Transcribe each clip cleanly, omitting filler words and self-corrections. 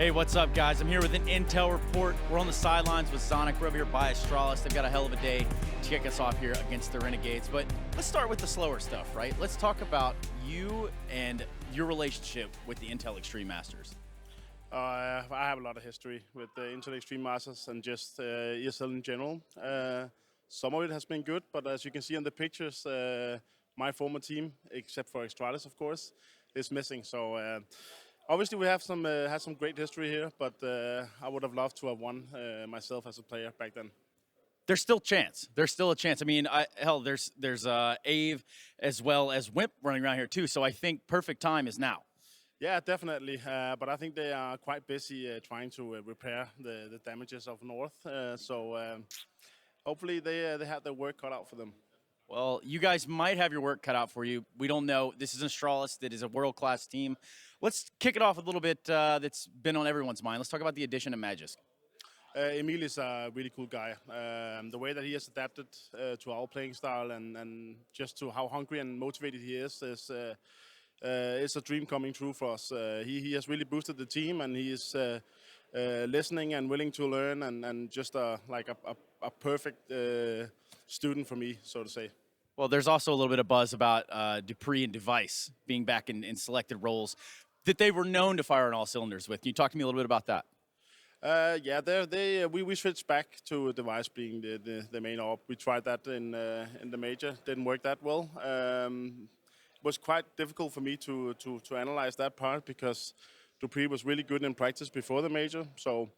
Hey, what's up, guys? I'm here with an intel report. We're on the sidelines with Zonic. We're over here by Astralis. They've got a hell of a day to kick us off here against the Renegades. But let's start with the slower stuff, right? Let's talk about you and your relationship with the Intel Extreme Masters. I have a lot of history with the Intel Extreme Masters and just ESL in general. Some of it has been good, but as you can see on the pictures, my former team, except for Astralis, of course, is missing. So obviously we have had some great history here, but I would have loved to have won myself as a player back then. There's still chance. There's still a chance. I mean, hell, there's Ave as well as Wimp running around here too. So I think perfect time is now. Yeah, definitely. But I think they are quite busy trying to repair the damages of North. So hopefully they have their work cut out for them. Well, you guys might have your work cut out for you. We don't know. This is Astralis. That is a world-class team. Let's kick it off with a little bit that's been on everyone's mind. Let's talk about the addition of Magisk. Emil is a really cool guy. The way that he has adapted to our playing style and just to how hungry and motivated he is it's a dream coming true for us. He has really boosted the team, and he is listening and willing to learn, and just like a perfect student for me, so to say. Well, there's also a little bit of buzz about Dupree and Device being back in selected roles that they were known to fire on all cylinders with. Can you talk to me a little bit about that? Yeah, we switched back to Device being the main op. We tried that in the major, didn't work that well. It was quite difficult for me to analyze that part because Dupree was really good in practice before the major. So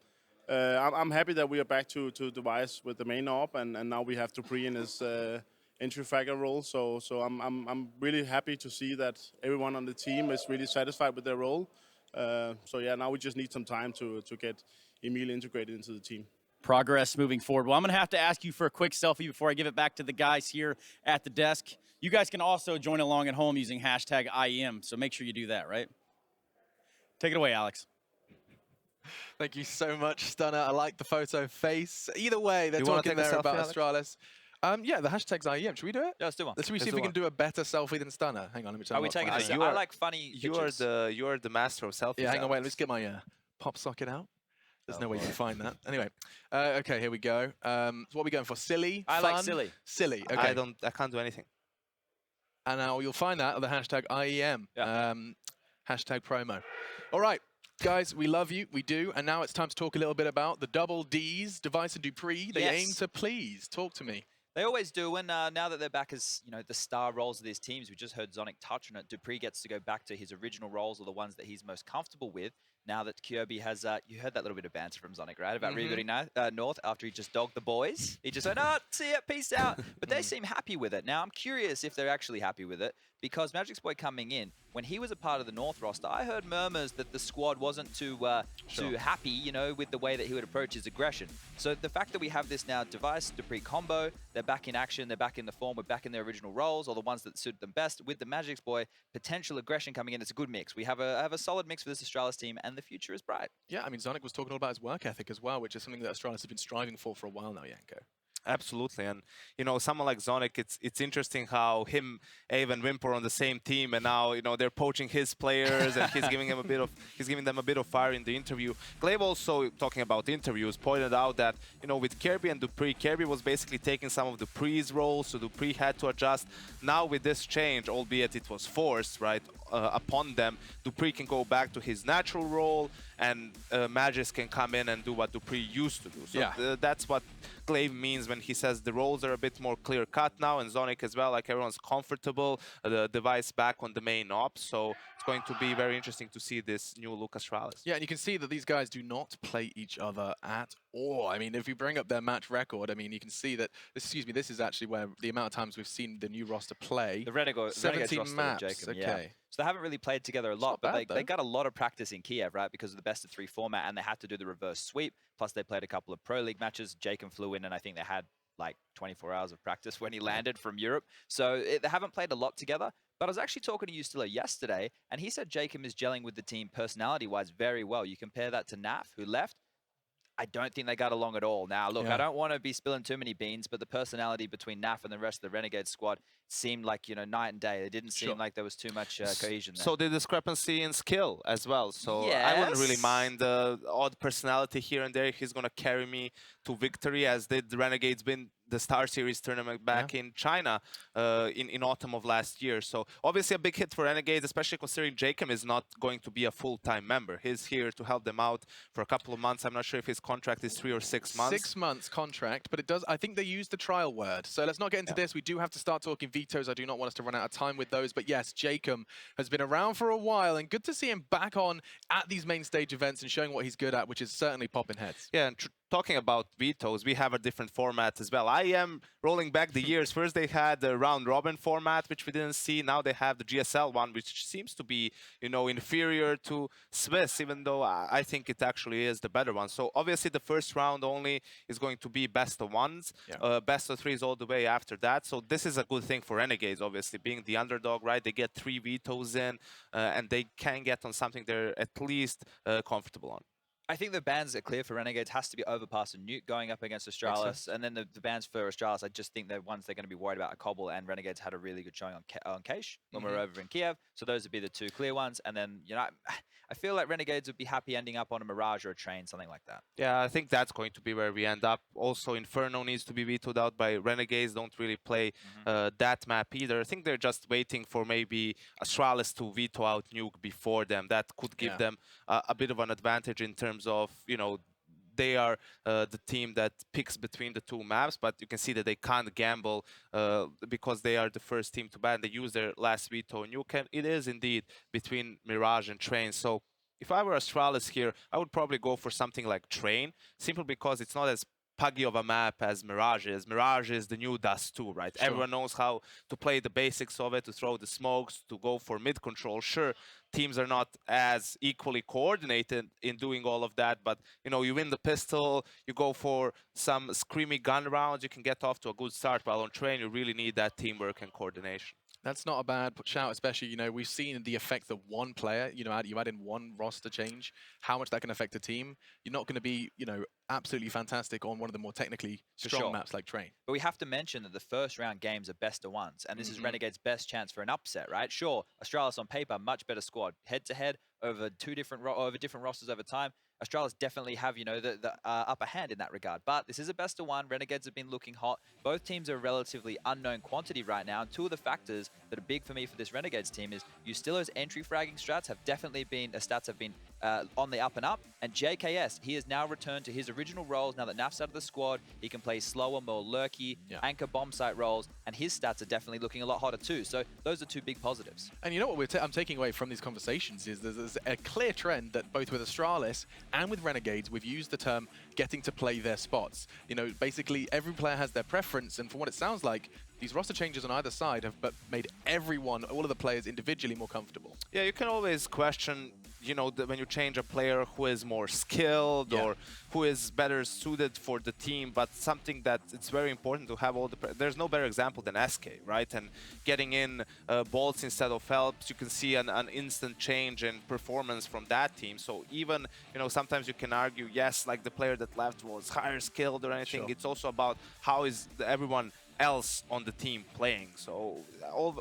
I'm happy that we are back to Device with the main op, and now we have Dupree in his entry fragger role. So I'm really happy to see that everyone on the team is really satisfied with their role. So yeah, now we just need some time to get Emil integrated into the team. Progress moving forward. Well, I'm going to have to ask you for a quick selfie before I give it back to the guys here at the desk. You guys can also join along at home using hashtag IEM, so make sure you do that, right? Take it away, Alex. Thank you so much, Stunner. I like the photo face. Either way, they're talking there about Astralis. Yeah, the hashtag's IEM. Should we do it? Yeah, let's do one. Let's see if we can do a better selfie than Stunner. Hang on, let me turn Are we taking this? I like funny pictures. You are the master of selfies. Yeah, hang on, wait. Let's get my pop socket out. There's no way you can find that. Anyway, okay, here we go. So what are we going for? Silly? I fun? like silly. Silly. Okay. I can't do anything. And now you'll find that at the hashtag IEM. Yeah. Hashtag promo. All right, guys, we love you. We do. And now it's time to talk a little bit about the double Ds, Device and Dupree. They aim to please. Talk to me. They always do, and now that they're back as the star roles of these teams, we just heard Zonic touch on it. Dupree gets to go back to his original roles, or the ones that he's most comfortable with. Now that Kirby has, you heard that little bit of banter from Zonic, right? About rebooting North after he just dogged the boys. He just went, oh, see ya, peace out. But they seem happy with it. Now, I'm curious if they're actually happy with it, because Magic's Boy coming in, when he was a part of the North roster, I heard murmurs that the squad wasn't too happy, with the way that he would approach his aggression. So the fact that we have this now Device, Dupree combo, they're back in action, they're back in the form, we're back in their original roles, or the ones that suit them best. With the Magic's Boy, potential aggression coming in, it's a good mix. We have a solid mix for this Astralis team, and the future is bright. Yeah, I mean, Zonic was talking all about his work ethic as well, which is something that Astralis have been striving for a while now, Yanko. Absolutely, and someone like Zonic, it's interesting how him, Ave, and Wimp are on the same team, and now they're poaching his players, and he's giving them a bit of fire in the interview. Glaive also, talking about interviews, pointed out that with Kirby and Dupree, Kirby was basically taking some of Dupree's roles, so Dupree had to adjust. Now with this change, albeit it was forced, right, upon them, Dupree can go back to his natural role, and Magis can come in and do what Dupree used to do. So that's what Glaive means when he says the roles are a bit more clear-cut now, and Zonic as well, like everyone's comfortable, the Device back on the main ops, so it's going to be very interesting to see this new look Astralis. Yeah, and you can see that these guys do not play each other at all. I mean, if you bring up their match record, I mean, you can see that, this is actually where the amount of times we've seen the new roster play. The Renegades 17 roster maps, with Jacob, okay. So they haven't really played together a lot, but they got a lot of practice in Kiev, right? Because of the best of 3 format, and they had to do the reverse sweep. Plus, they played a couple of Pro League matches. Jacob flew in, and I think they had like 24 hours of practice when he landed from Europe. So they haven't played a lot together. But I was actually talking to Ustila yesterday, and he said Jacob is gelling with the team personality-wise very well. You compare that to Naf, who left. I don't think they got along at all. Now, look, I don't want to be spilling too many beans, but the personality between Naf and the rest of the Renegade squad seemed like, you know, night and day. It didn't seem like there was too much cohesion there. So the discrepancy in skill as well. So I wouldn't really mind the odd personality here and there. He's going to carry me to victory, as did the Renegades win the Star Series tournament back in China in autumn of last year. So obviously a big hit for Renegades, especially considering Jacob is not going to be a full-time member. He's here to help them out for a couple of months. I'm not sure if his contract is 3 or 6 months. 6 months contract, but it does. I think they used the trial word. So let's not get into this. We do have to start talking vetoes. I do not want us to run out of time with those. But yes, Jacob has been around for a while, and good to see him back on at these main stage events and showing what he's good at, which is certainly popping heads. Yeah, and talking about vetoes, we have a different format as well. IEM rolling back the years. First they had the round robin format, which we didn't see. Now they have the GSL one, which seems to be, you know, inferior to Swiss, even though I think it actually is the better one. So obviously the first round only is going to be best of ones. Best of threes all the way after that. So this is a good thing for Renegades, obviously, being the underdog, right? They get 3 vetoes in, and they can get on something they're at least comfortable on. I think the bans that are clear for Renegades has to be Overpass and Nuke going up against Astralis. And then the bans for Astralis, I just think the ones they're going to be worried about are Cobble, and Renegades had a really good showing on Keish when we were over in Kiev. So those would be the 2 clear ones. And then, you know, I feel like Renegades would be happy ending up on a Mirage or a Train, something like that. Yeah, I think that's going to be where we end up. Also, Inferno needs to be vetoed out by Renegades. Don't really play that map either. I think they're just waiting for maybe Astralis to veto out Nuke before them. That could give them a bit of an advantage in terms of, you know, they are the team that picks between the 2 maps, but you can see that they can't gamble because they are the first team to ban. They use their last veto. Nuke, it is indeed between Mirage and Train. So if I were Astralis here, I would probably go for something like Train, simply because it's not as puggy of a map as Mirage is. Mirage is the new Dust 2, right? Sure. Everyone knows how to play the basics of it, to throw the smokes, to go for mid control. Sure, teams are not as equally coordinated in doing all of that, but you know, you win the pistol, you go for some screamy gun rounds, you can get off to a good start. While on Train, you really need that teamwork and coordination. That's not a bad shout, especially, you know, we've seen the effect of one player, you know, you add in one roster change, how much that can affect a team. You're not going to be, you know, absolutely fantastic on one of the more technically strong maps like Train. But we have to mention that the first round games are best of ones, and this is Renegade's best chance for an upset, right? Sure, Astralis on paper, much better squad. Head-to-head over different rosters over time, Astralis definitely have, you know, the upper hand in that regard. But this is a best of one. Renegades have been looking hot. Both teams are relatively unknown quantity right now. And 2 of the factors that are big for me for this Renegades team is Ustilo's entry fragging strats have definitely been, stats have been on the up and up. And JKS, he has now returned to his original roles. Now that Naf's out of the squad, he can play slower, more lurky, anchor bomb site roles. And his stats are definitely looking a lot hotter too. So those are 2 big positives. And you know what I'm taking away from these conversations is there's a clear trend that both with Astralis and with Renegades, we've used the term getting to play their spots. You know, basically every player has their preference, and from what it sounds like, these roster changes on either side have made everyone, all of the players individually more comfortable. Yeah, you can always question, you know, when you change a player who is more skilled or who is better suited for the team, but something that it's very important to have all the... There's no better example than SK, right? And getting in bolts instead of helps, you can see an instant change in performance from that team. So even, you know, sometimes you can argue, yes, like the player that left was higher skilled or anything. It's also about how is everyone else on the team playing. So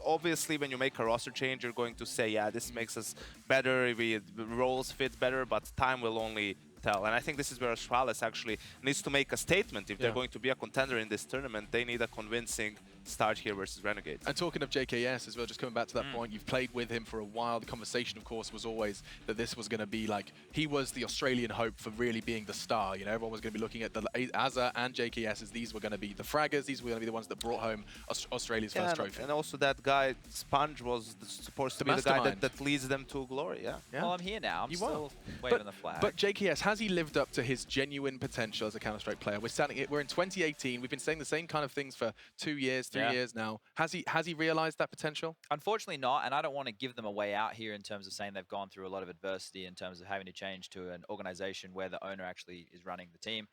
obviously when you make a roster change, you're going to say, yeah, this makes us better, the roles fit better, but time will only tell. And I think this is where Astralis actually needs to make a statement. If they're going to be a contender in this tournament, they need a convincing start here versus Renegades. And talking of JKS as well, just coming back to that point, you've played with him for a while. The conversation, of course, was always that this was going to be like, he was the Australian hope for really being the star. You know, everyone was going to be looking at the Azza and JKS as these were going to be the fraggers. These were going to be the ones that brought home Australia's first trophy. And also that guy, Sponge, was supposed to be the guy that leads them to glory. Yeah. Well, I'm here now. I'm still waving the flag. But JKS, has he lived up to his genuine potential as a Counter-Strike player? We're in 2018. We've been saying the same kind of things for 2 years, 3 years now. Has he realized that potential? Unfortunately not, and I don't want to give them a way out here in terms of saying they've gone through a lot of adversity in terms of having to change to an organization where the owner actually is running the team.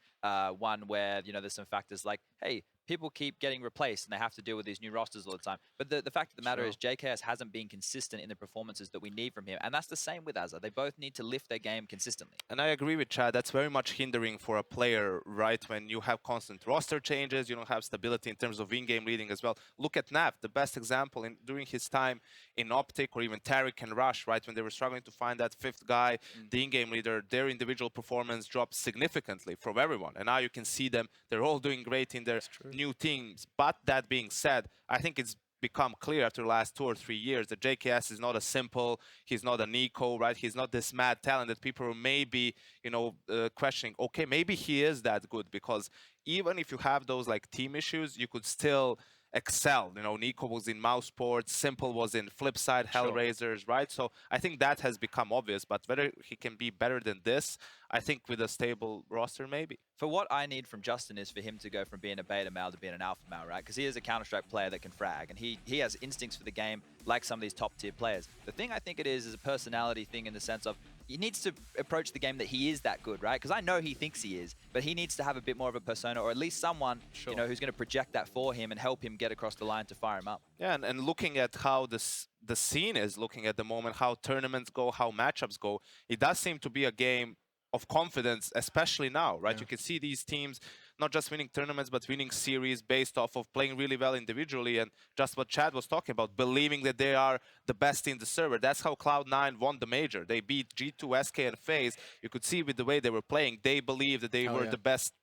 One where, you know, there's some factors like, hey, people keep getting replaced and they have to deal with these new rosters all the time. But the fact of the matter is JKS hasn't been consistent in the performances that we need from him. And that's the same with Azza. They both need to lift their game consistently. And I agree with Chad. That's very much hindering for a player, right? When you have constant roster changes, you don't have stability in terms of in-game leading as well. Look at Nav, the best example during his time in Optic, or even Tariq and Rush, right? When they were struggling to find that fifth guy, the in-game leader, their individual performance dropped significantly from everyone. And now you can see them, they're all doing great in their new teams. But that being said, I think it's become clear after the last 2 or 3 years that JKS is not a simple, he's not a Nico, right? He's not this mad talent that people may be, you know, questioning, okay, maybe he is that good, because even if you have those like team issues, you could still excel. You know, Nico was in Mousesports, Simple was in Flipside, Hellraisers, right? So I think that has become obvious, but whether he can be better than this, I think with a stable roster, maybe. For what I need from Justin is for him to go from being a beta male to being an alpha male, right? Because he is a Counter-Strike player that can frag, and he has instincts for the game like some of these top-tier players. The thing I think it is a personality thing in the sense of he needs to approach the game that he is that good, right? Because I know he thinks he is, but he needs to have a bit more of a persona, or at least someone you know, who's going to project that for him and help him get across the line to fire him up. Yeah, and looking at how the scene is looking at the moment, how tournaments go, how matchups go, it does seem to be a game of confidence, especially now, right? You can see these teams not just winning tournaments, but winning series based off of playing really well individually, and just what Chad was talking about, believing that they are the best in the server. That's how Cloud9 won the major. They beat G2, SK, and FaZe. You could see with the way they were playing, they believed that they were the best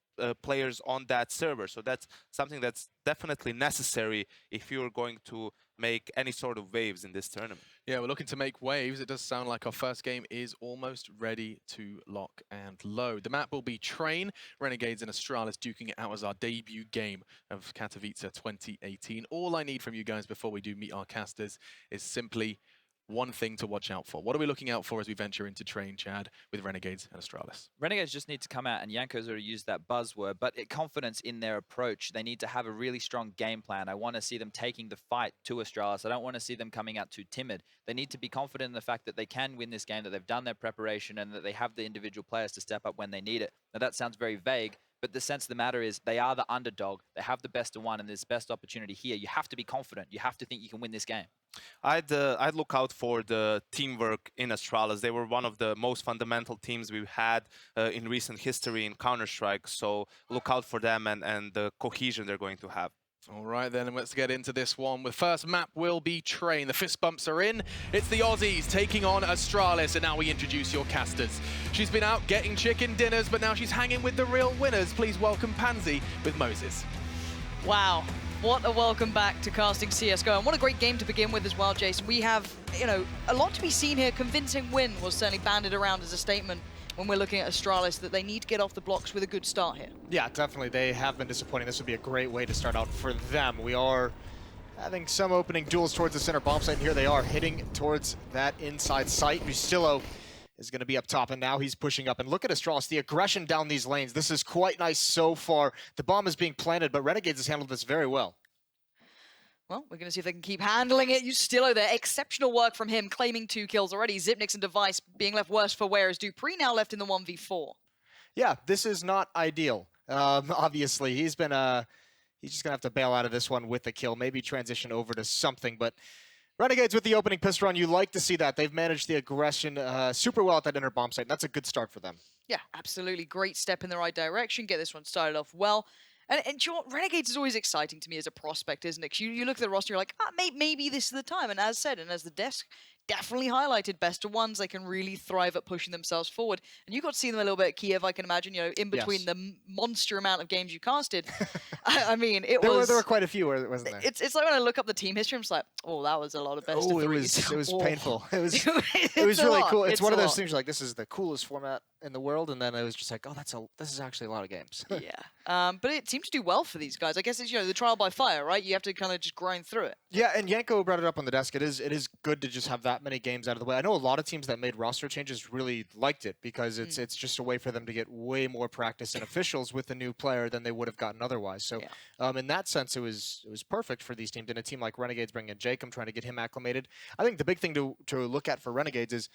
players on that server. So that's something that's definitely necessary if you're going to make any sort of waves in this tournament. Yeah, we're looking to make waves. It does sound like our first game is almost ready to lock and load. The map will be Train, Renegades and Astralis duking it out as our debut game of Katowice 2018. All I need from you guys before we do meet our casters is simply one thing to watch out for. What are we looking out for as we venture into Train, Chad, with Renegades and Astralis? Renegades just need to come out, and Yanko's already used that buzzword, but confidence in their approach. They need to have a really strong game plan. I want to see them taking the fight to Astralis. I don't want to see them coming out too timid. They need to be confident in the fact that they can win this game, that they've done their preparation, and that they have the individual players to step up when they need it. Now, that sounds very vague, but the sense of the matter is they are the underdog. They have the best of one, and there's best opportunity here. You have to be confident. You have to think you can win this game. I'd look out for the teamwork in Astralis. They were one of the most fundamental teams we've had in recent history in Counter-Strike. So look out for them and the cohesion they're going to have. All right, then, let's get into this one. The first map will be Train. The fist bumps are in. It's the Aussies taking on Astralis, and now we introduce your casters. She's been out getting chicken dinners, but now she's hanging with the real winners. Please welcome Pansy with Moses. Wow. What a welcome back to casting CSGO, and what a great game to begin with as well, Jason. We have, you know, a lot to be seen here. Convincing win was certainly banded around as a statement when we're looking at Astralis, that they need to get off the blocks with a good start here. Yeah, definitely. They have been disappointing. This would be a great way to start out for them. We are having some opening duels towards the center bomb site, and here they are hitting towards that inside site. Rustillo is going to be up top, and now he's pushing up. And look at Astralis, the aggression down these lanes. This is quite nice so far. The bomb is being planted, but Renegades has handled this very well. Well, we're going to see if they can keep handling it. Rustillo there, exceptional work from him, claiming 2 kills already. Xyp9x and Device being left worse for wear, as dupreeh now left in the 1v4. Yeah, this is not ideal. Obviously, he's just going to have to bail out of this one with a kill, maybe transition over to something, but Renegades with the opening pistol run, you like to see that. They've managed the aggression super well at that inner bomb site, and that's a good start for them. Yeah, absolutely. Great step in the right direction. Get this one started off well. And you know what? Renegades is always exciting to me as a prospect, isn't it? 'Cause you look at the roster, you're like, maybe this is the time. And as said, and as the desk definitely highlighted, best of ones, they can really thrive at pushing themselves forward. And you got to see them a little bit at Kiev, I can imagine, you know, in between the monster amount of games you casted. I mean, there were quite a few, wasn't there? It's like when I look up the team history, I'm just like, oh, that was a lot of best of threes. It was painful. It was really cool. It's one of those things like, this is the coolest format in the world, and then it was just like, oh, this is actually a lot of games. Yeah, but it seems to do well for these guys. I guess it's, you know, the trial by fire, right? You have to kind of just grind through it. Yeah, and Yanko brought it up on the desk. It is good to just have that many games out of the way. I know a lot of teams that made roster changes really liked it because it's just a way for them to get way more practice in officials with a new player than they would have gotten otherwise. So in that sense, it was perfect for these teams. And a team like Renegades bringing in Jacob, trying to get him acclimated. I think the big thing to look at for Renegades is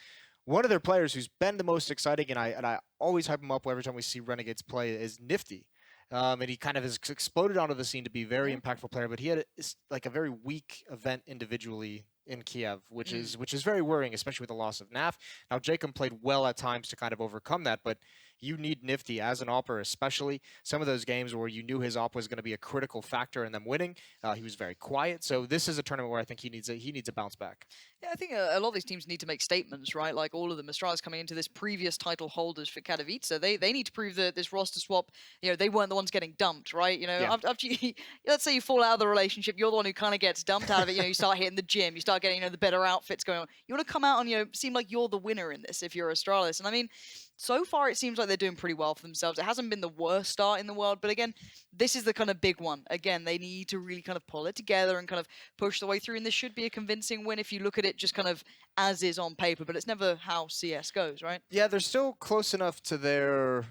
one of their players who's been the most exciting, and I always hype him up every time we see Renegades play, is Nifty. And he kind of has exploded onto the scene to be a very impactful player, but he had like a very weak event individually in Kiev, which is very worrying, especially with the loss of Naf. Now Jacob played well at times to kind of overcome that, but you need Nifty as an opper, especially some of those games where you knew his op was going to be a critical factor in them winning. He was very quiet, so this is a tournament where I think he needs a bounce back. Yeah, I think a lot of these teams need to make statements, right? Like all of the Astralis coming into this previous title holders for Katowice, they need to prove that this roster swap, they weren't the ones getting dumped, right? After you, let's say you fall out of the relationship, you're the one who kind of gets dumped out of it. You start hitting the gym, you start getting the better outfits going on. You want to come out and seem like you're the winner in this if you're Astralis. And I mean, so far it seems like they're doing pretty well for themselves. It hasn't been the worst start in the world, but again, this is the kind of big one. Again, they need to really kind of pull it together and kind of push the way through, and this should be a convincing win if you look at it just kind of as is on paper, but it's never how CS goes, right? Yeah, they're still close enough to their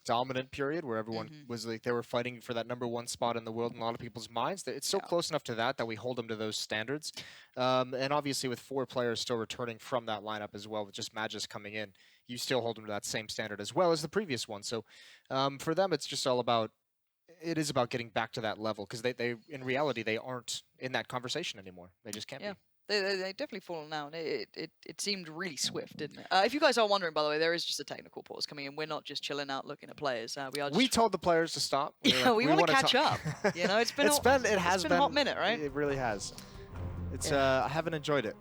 dominant period where everyone was they were fighting for that #1 spot in the world in a lot of people's minds. It's still close enough to that we hold them to those standards. And obviously with 4 players still returning from that lineup as well, with just Magus coming in, you still hold them to that same standard as well as the previous one. So for them, it's just all about, it is about getting back to that level, because they in reality, they aren't in that conversation anymore. They just can't be. They definitely fallen down. It seemed really swift, didn't it? If you guys are wondering, by the way, there is just a technical pause coming in. We're not just chilling out looking at players. We told the players to stop. We want to catch up. It's been a hot minute, right? It really has. It's I haven't enjoyed it.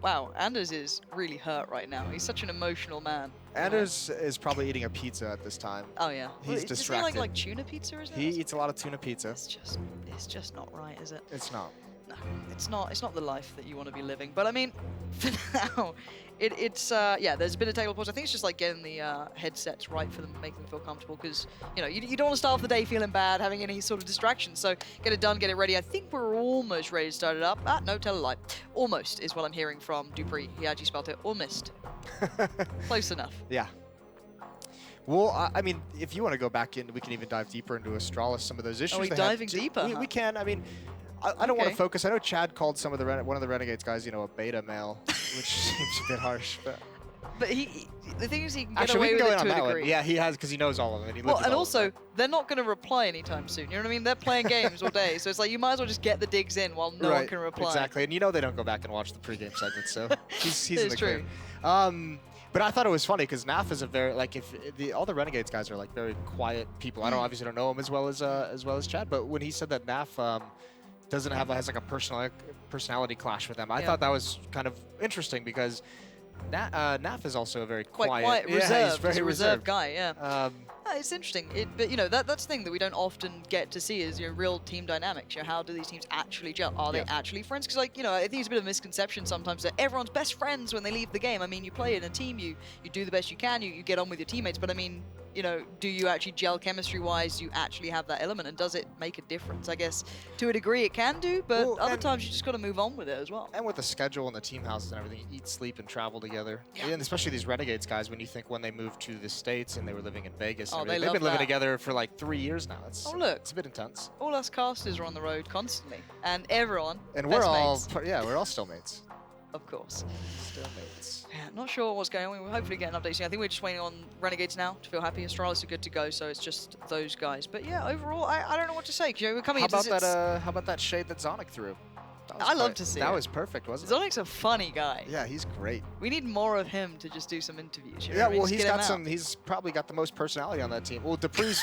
Wow, Anders is really hurt right now. He's such an emotional man. Anders is probably eating a pizza at this time. Oh yeah, he's distracted. Is he like tuna pizza? Isn't it? He eats a lot of tuna pizza. It's just not right, is it? It's not. No, it's not. It's not the life that you want to be living. But I mean, for now, it's there's been a technical pause. I think it's just like getting the headsets right for them, making them feel comfortable, because you don't want to start off the day feeling bad, having any sort of distractions. So get it done, get it ready. I think we're almost ready to start it up. No, tell a lie. Almost is what I'm hearing from Dupree. He actually spelled it almost. Close enough. Yeah. Well, I mean, if you want to go back in, we can even dive deeper into Astralis, some of those issues. Are we diving deeper? We can. I mean, I don't want to focus. I know Chad called one of the Renegades guys, a beta male, which seems a bit harsh. But the thing is, he can get actually, away we can with go it in to on a that degree. one. Yeah, he has, because he knows all of it. And also, they're not going to reply anytime soon. You know what I mean? They're playing games all day, so it's like you might as well just get the digs in while no one can reply. Exactly, and they don't go back and watch the pregame segment, so he's in the true. clear. But I thought it was funny because Naf is a very all the Renegades guys are very quiet people. I obviously don't know him as well as Chad, but when he said that Naf has like a personality clash with them, I thought that was kind of interesting, because Naf is also a very quiet, reserved. He's a very reserved guy. Yeah. It's interesting. But that's the thing that we don't often get to see is real team dynamics. How do these teams actually gel? Are they actually friends? Because I think it's a bit of a misconception sometimes that everyone's best friends when they leave the game. I mean, you play in a team, you do the best you can, you get on with your teammates. But I mean, do you actually gel chemistry-wise? Do you actually have that element, and does it make a difference? I guess to a degree it can do, but other times you just got to move on with it as well. And with the schedule and the team houses and everything, you eat, sleep, and travel together. Yeah. And especially these Renegades guys, when you think when they moved to the States and they were living in Vegas, they've been living together for like 3 years now. It's a bit intense. All us casters are on the road constantly, and everyone. And we're all still mates. Of course. Still mates. Yeah, not sure what's going on. We'll hopefully get an update soon. I think we're just waiting on Renegades now to feel happy. Astralis are good to go, so it's just those guys. But yeah, overall, I don't know what to say. We're coming how about that shade that Zonic threw? I love to see that. It was perfect, wasn't it? Zonic's a funny guy. Yeah, he's great. We need more of him to just do some interviews. Yeah, well, he's probably got the most personality on that team. Well, Dupree's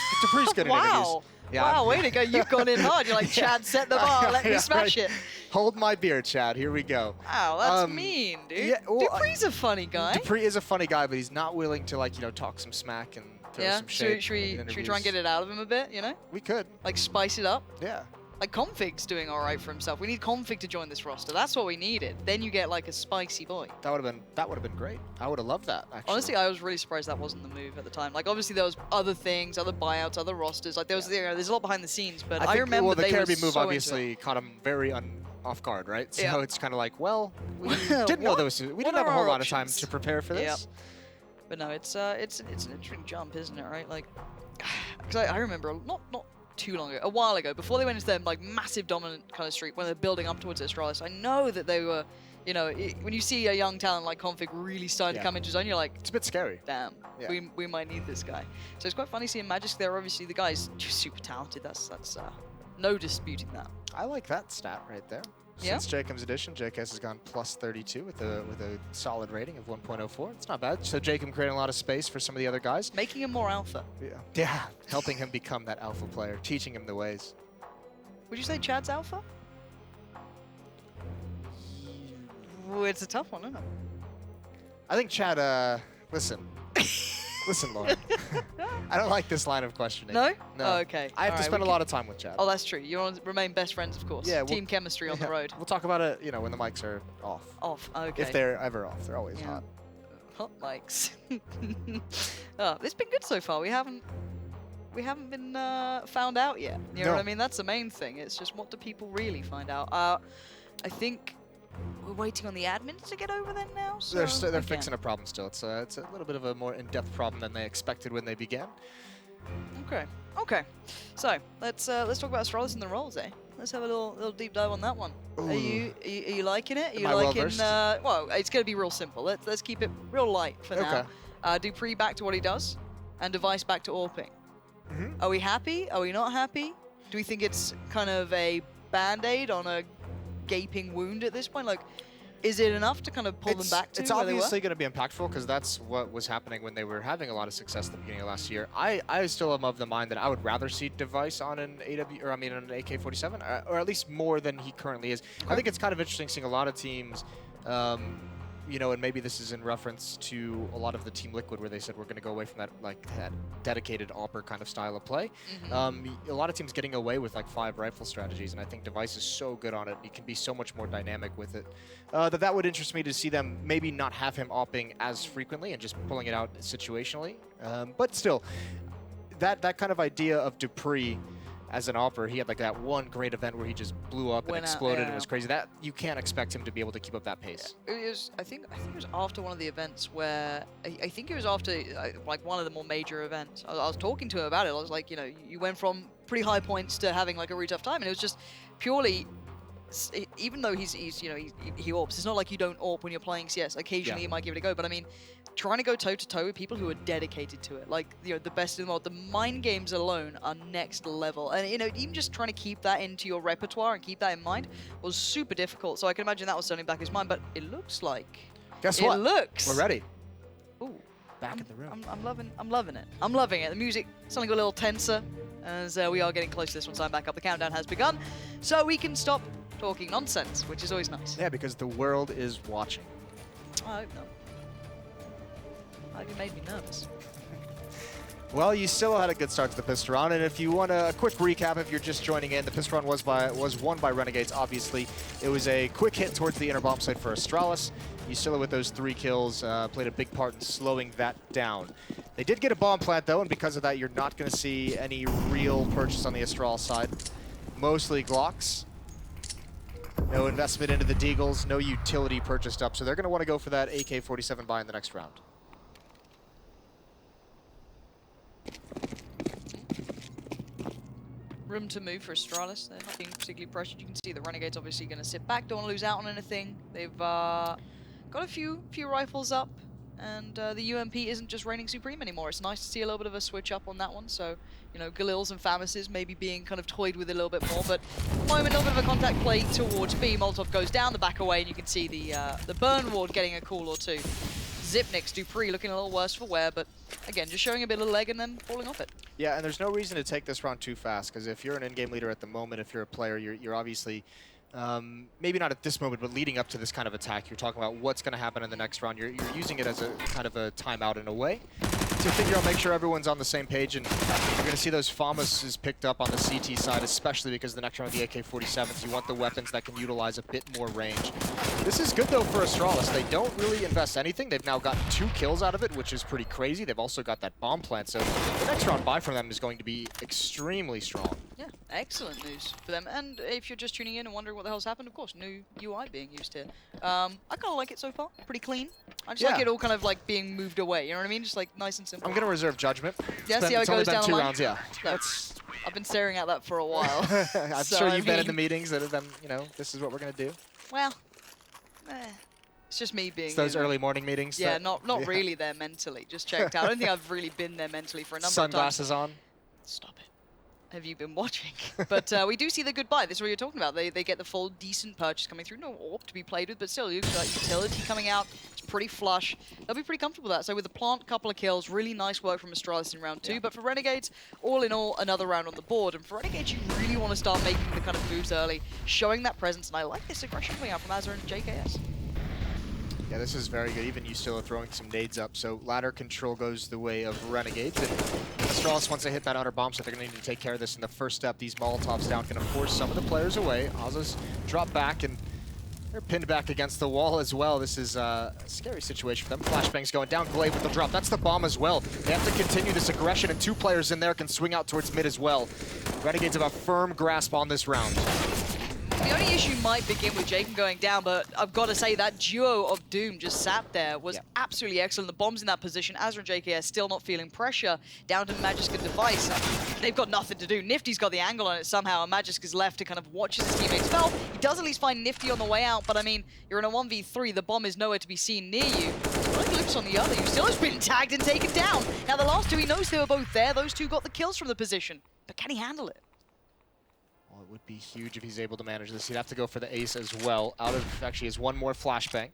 good in interviews. Wow. Yeah, wow, way to go. You've gone in hard. You're like, Chad, set the bar. Let me smash it. Hold my beer, Chad. Here we go. Wow, that's mean, dude. Yeah, well, Dupree's a funny guy. Dupree is a funny guy, but he's not willing to, talk some smack and throw some shade. Should we try and get it out of him a bit, We could. Like, spice it up? Yeah. Like, Config's doing all right for himself. We need Config to join this roster. That's what we needed. Then you get, like, a spicy boy. That would have been great. I would have loved that, actually. Honestly, I was really surprised that wasn't the move at the time. Like, obviously, there was other things, other buyouts, other rosters. Like, there's a lot behind the scenes, but I remember the Caribbean move obviously caught him very off guard, right? So it's kind of like, we didn't know those. We didn't have a whole lot of time to prepare for this. Yep. But no, it's an interesting jump, isn't it? Right? Like, because I remember not too long ago, a while ago, before they went into their massive dominant kind of streak when they're building up towards Astralis, I know that they were You know, when you see a young talent like Config really starting to come into his own, you're like, It's a bit scary. damn, Yeah. we might need this guy. So it's quite funny seeing Magisk there. Obviously, the guy's just super talented. That's no disputing that. I like that stat right there. Yeah? Since Jacob's edition, JKS has gone plus 32 with a solid rating of 1.04. It's not bad. So Jacob creating a lot of space for some of the other guys. Making him more alpha. Yeah, helping him become that alpha player, teaching him the ways. Would you say Chad's alpha? Ooh, it's a tough one, isn't it? I think Chad, listen. Listen, Lauren. I don't like this line of questioning. No? No. Oh, okay. I have to Alright, spend we a lot of time with Chad. Oh, that's true. You want to remain best friends, of course. Yeah, Team chemistry on the road. We'll talk about it, you know, when the mics are off. Off. Okay. If they're ever off, they're always Yeah. hot. Hot mics. Oh, it's been good so far. We haven't been found out yet. You know No. what I mean? That's the main thing. It's just what do people really find out? I think we're waiting on the admins to get over there now. So They're again. fixing a problem still. It's a little bit of a more in-depth problem than they expected when they began. Okay. Okay. So let's talk about Astralis and the roles, eh? Let's have a little deep dive on that one. Are you liking it? Are you Am I liking? well-versed? Well, it's gonna be real simple. Let's keep it real light for now. Dupree back to what he does, and Device back to AWPing. Are we happy? Are we not happy? Do we think it's kind of a band-aid on a gaping wound at this point? Like, is it enough to kind of pull them back to It's where they were? obviously going to be impactful because that's what was happening when they were having a lot of success at the beginning of last year. I still am of the mind that I would rather see Device on an an AK-47, or at least more than he currently is. I think it's kind of interesting seeing a lot of teams, you know, and maybe this is in reference to a lot of the Team Liquid where they said we're going to go away from that that dedicated AWPer kind of style of play. A lot of teams getting away with like 5 rifle strategies, and I think Device is so good on it. He can be so much more dynamic with it. That would interest me to see them maybe not have him AWPing as frequently and just pulling it out situationally. But still, that kind of idea of Dupree as an AWPer, he had like that one great event where he just blew up and Went out, exploded and yeah. was crazy. That you can't expect him to be able to keep up that pace. It was, I think it was after one of the events where, I think it was after like one of the more major events. I was talking to him about it. I was like, you know, you went from pretty high points to having like a really tough time, and it was just purely, even though he's you know, he AWPs, it's not like you don't AWP when you're playing CS. Occasionally you might give it a go, but I mean, trying to go toe-to-toe with people who are dedicated to it, like, you know, the best in the world. The mind games alone are next level, and you know, even just trying to keep that into your repertoire and keep that in mind was super difficult. So I can imagine that was turning back his mind. But it looks like, Guess what? It looks. We're ready. Ooh, Back in the room. I'm loving it. I'm loving it. The music suddenly got a little tenser as we are getting close to this one. Sign back up. The countdown has begun, so we can stop talking nonsense, which is always nice. Yeah, because the world is watching. I hope not. You made me nervous. Well, you still had a good start to the pistol round, and if you want a quick recap, if you're just joining in, the pistol round was won by Renegades. Obviously, it was a quick hit towards the inner bomb site for Astralis. Yusila with those 3 kills played a big part in slowing that down. They did get a bomb plant though, and because of that, you're not going to see any real purchase on the Astralis side. Mostly Glocks. No investment into the Deagles, no utility purchased up, so they're going to want to go for that AK-47 buy in the next round. Room to move for Astralis. They're not being particularly pressured. You can see the Renegades obviously going to sit back, don't want to lose out on anything. They've got a few rifles up, and the UMP isn't just reigning supreme anymore. It's nice to see a little bit of a switch up on that one. So, you know, Galils and Famises maybe being kind of toyed with a little bit more, but at the moment, a little bit of a contact play towards B. Molotov goes down the back away, and you can see the burn ward getting a call or two. Zipnix, Dupree looking a little worse for wear, but again, just showing a bit of leg and then falling off it. Yeah, and there's no reason to take this round too fast, because if you're an in-game leader at the moment, if you're a player, you're obviously, maybe not at this moment, but leading up to this kind of attack, you're talking about what's going to happen in the next round. You're using it as a kind of a timeout in a way to figure out, make sure everyone's on the same page, and you're going to see those FAMAs picked up on the CT side, especially because the next round of the AK-47s, you want the weapons that can utilize a bit more range. This is good, though, for Astralis. They don't really invest anything. They've now gotten 2 kills out of it, which is pretty crazy. They've also got that bomb plant, so the next round buy from them is going to be extremely strong. Yeah, excellent news for them. And if you're just tuning in and wondering what the hell's happened, of course, new UI being used here. I kind of like it so far. Pretty clean. I just like it all kind of like being moved away. You know what I mean? Just like nice and simple. I'm going to reserve judgment. Yeah, see how it It's only goes down been the 2 line? rounds, yeah. Look, I've been staring at that for a while. I'm So, sure I you've been in the mean, meetings that have been, you know, this is what we're going to do. Well, It's just me being It's those in there. early morning meetings. Yeah, that, not really there mentally. Just checked out. I don't think I've really been there mentally for a number of times. Sunglasses on. Stop it. Have you been watching? But we do see the good buy. This is what you're talking about. They get the full decent purchase coming through. No AWP to be played with, but still, you've got utility coming out. It's pretty flush. They'll be pretty comfortable with that. So with the plant, couple of kills, really nice work from Astralis in round 2. But for Renegades, all in all, another round on the board. And for Renegades, you really want to start making the kind of moves early, showing that presence. And I like this aggression coming out from Azra and JKS. Yeah, this is very good. Even you still are throwing some nades up. So ladder control goes the way of Renegades. And Astralis, once they hit that outer bomb site, they're going to need to take care of this in the first step. These Molotovs down going to force some of the players away. Oz's drop back, and they're pinned back against the wall as well. This is a scary situation for them. Flashbang's going down. Glaive with the drop. That's the bomb as well. They have to continue this aggression, and 2 players in there can swing out towards mid as well. Renegades have a firm grasp on this round. The only issue might begin with Jacob going down, but I've got to say that duo of Doom just sat there was absolutely excellent. The bomb's in that position. Azra and JKS still not feeling pressure. Down to Magisk and Device. They've got nothing to do. Nifty's got the angle on it somehow, and Magisk is left to kind of watch his teammates fell. He does at least find Nifty on the way out, but I mean, you're in a 1v3. The bomb is nowhere to be seen near you. Looks on the other. You still has been tagged and taken down. Now the last 2, he knows they were both there. Those 2 got the kills from the position. But can he handle it? Well, it would be huge if he's able to manage this. He'd have to go for the ace as well. Out of, actually, is 1 more flashbang.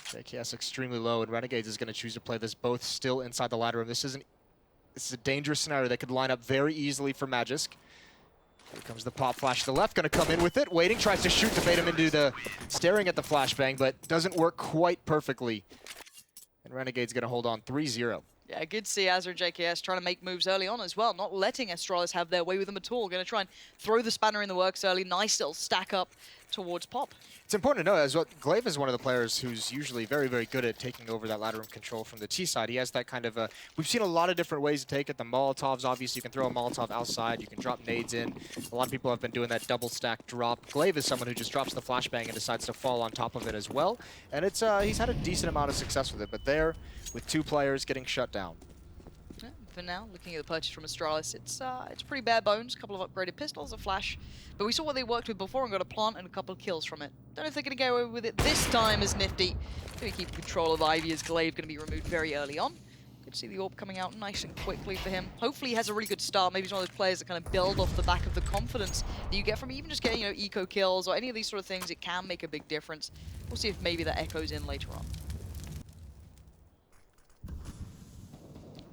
JKS extremely low, and Renegades is going to choose to play this both still inside the ladder room. This is a dangerous scenario. They could line up very easily for Magisk. Here comes the pop flash to the left, going to come in with it. Waiting, tries to shoot to bait him into the staring at the flashbang, but doesn't work quite perfectly. And Renegade's going to hold on 3-0. Yeah, good to see Azra and JKS trying to make moves early on as well, not letting Astralis have their way with them at all. Going to try and throw the spanner in the works early. Nice little stack up towards Pop. It's important to know as well, Glaive is one of the players who's usually very, very good at taking over that ladder room control from the T side. He has that kind of we've seen a lot of different ways to take it. The Molotovs, obviously, you can throw a Molotov outside, you can drop nades in. A lot of people have been doing that double stack drop. Glaive is someone who just drops the flashbang and decides to fall on top of it as well. And it's he's had a decent amount of success with it, but there, with 2 players getting shut down. For now, looking at the purchase from Astralis, it's pretty bare bones. A couple of upgraded pistols, a flash. But we saw what they worked with before and got a plant and a couple of kills from it. Don't know if they're going to get away with it this time as Nifty. Going to keep control of Ivy as Glaive going to be removed very early on. Good to see the AWP coming out nice and quickly for him. Hopefully he has a really good start. Maybe he's one of those players that kind of build off the back of the confidence that you get from even just getting, you know, eco kills or any of these sort of things. It can make a big difference. We'll see if maybe that echoes in later on.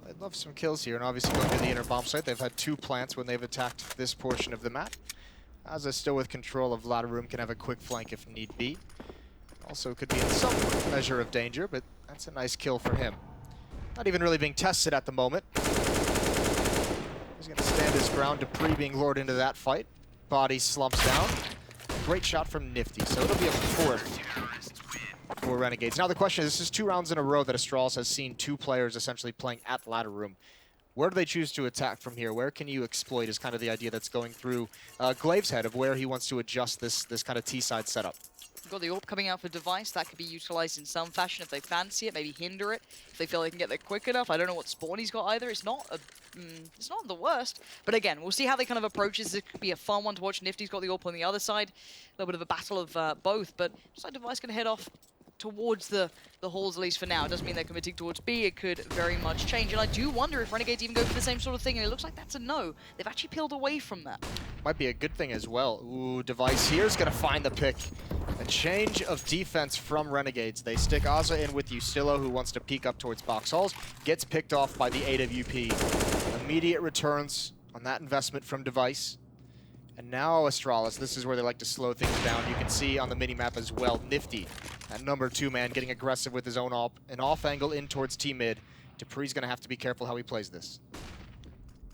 I'd love some kills here, and obviously going to the inner bomb site. They've had 2 plants when they've attacked this portion of the map. Azza still with control of ladder room, can have a quick flank if need be. Also could be in some measure of danger, but that's a nice kill for him. Not even really being tested at the moment. He's going to stand his ground. Dupree being lured into that fight. Body slumps down. Great shot from Nifty, so it'll be a 4th for Renegades. Now the question is, this is 2 rounds in a row that Astralis has seen 2 players essentially playing at ladder room. Where do they choose to attack from here? Where can you exploit is kind of the idea that's going through Glaive's head of where he wants to adjust this kind of T-side setup. Got the AWP coming out for Device. That could be utilized in some fashion if they fancy it, maybe hinder it, if they feel they can get there quick enough. I don't know what spawn he's got either. It's not the worst. But again, we'll see how they kind of approach this. It could be a fun one to watch. Nifty's got the AWP on the other side. A little bit of a battle of both, but looks like Device going to head off towards the halls, at least for now. It doesn't mean they're committing towards B. It could very much change. And I do wonder if Renegades even go for the same sort of thing, and it looks like that's a no. They've actually peeled away from that. Might be a good thing as well. Ooh, Device here is going to find the pick. A change of defense from Renegades. They stick Azza in with Ustillo, who wants to peek up towards box halls. Gets picked off by the AWP. Immediate returns on that investment from Device. And now Astralis, this is where they like to slow things down. You can see on the mini-map as well, Nifty, that number 2 man, getting aggressive with his own an off angle in towards T-mid. Dupree's going to have to be careful how he plays this.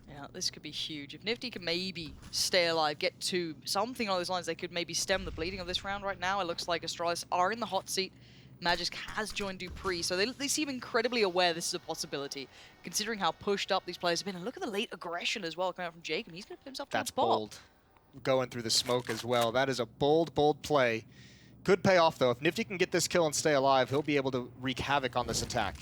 Yeah, this could be huge. If Nifty can maybe stay alive, get to something along those lines, they could maybe stem the bleeding of this round right now. It looks like Astralis are in the hot seat. Magisk has joined Dupree, so they seem incredibly aware this is a possibility, considering how pushed up these players have been. And look at the late aggression as well coming out from Jacob. He's going to put himself That's towards Bob. bold. Going through the smoke as well. That is a bold, bold play. Could pay off, though. If Nifty can get this kill and stay alive, he'll be able to wreak havoc on this attack.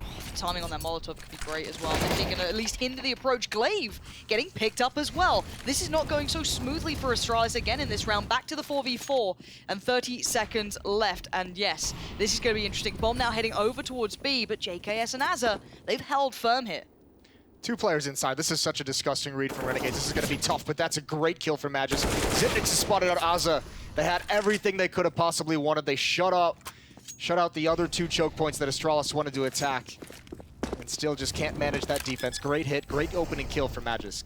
Oh, the timing on that Molotov could be great as well. Nifty going to at least hinder the approach. Glaive getting picked up as well. This is not going so smoothly for Astralis again in this round. Back to the 4v4 and 30 seconds left. And yes, this is going to be interesting. Bomb now heading over towards B, but JKS and Azza, they've held firm here. 2 players inside. This is such a disgusting read from Renegades. This is going to be tough, but that's a great kill for Magis. Zipnix has spotted out Azza. They had everything they could have possibly wanted. They shut out the other 2 choke points that Astralis wanted to attack, and still just can't manage that defense. Great hit, great opening kill for Magisk.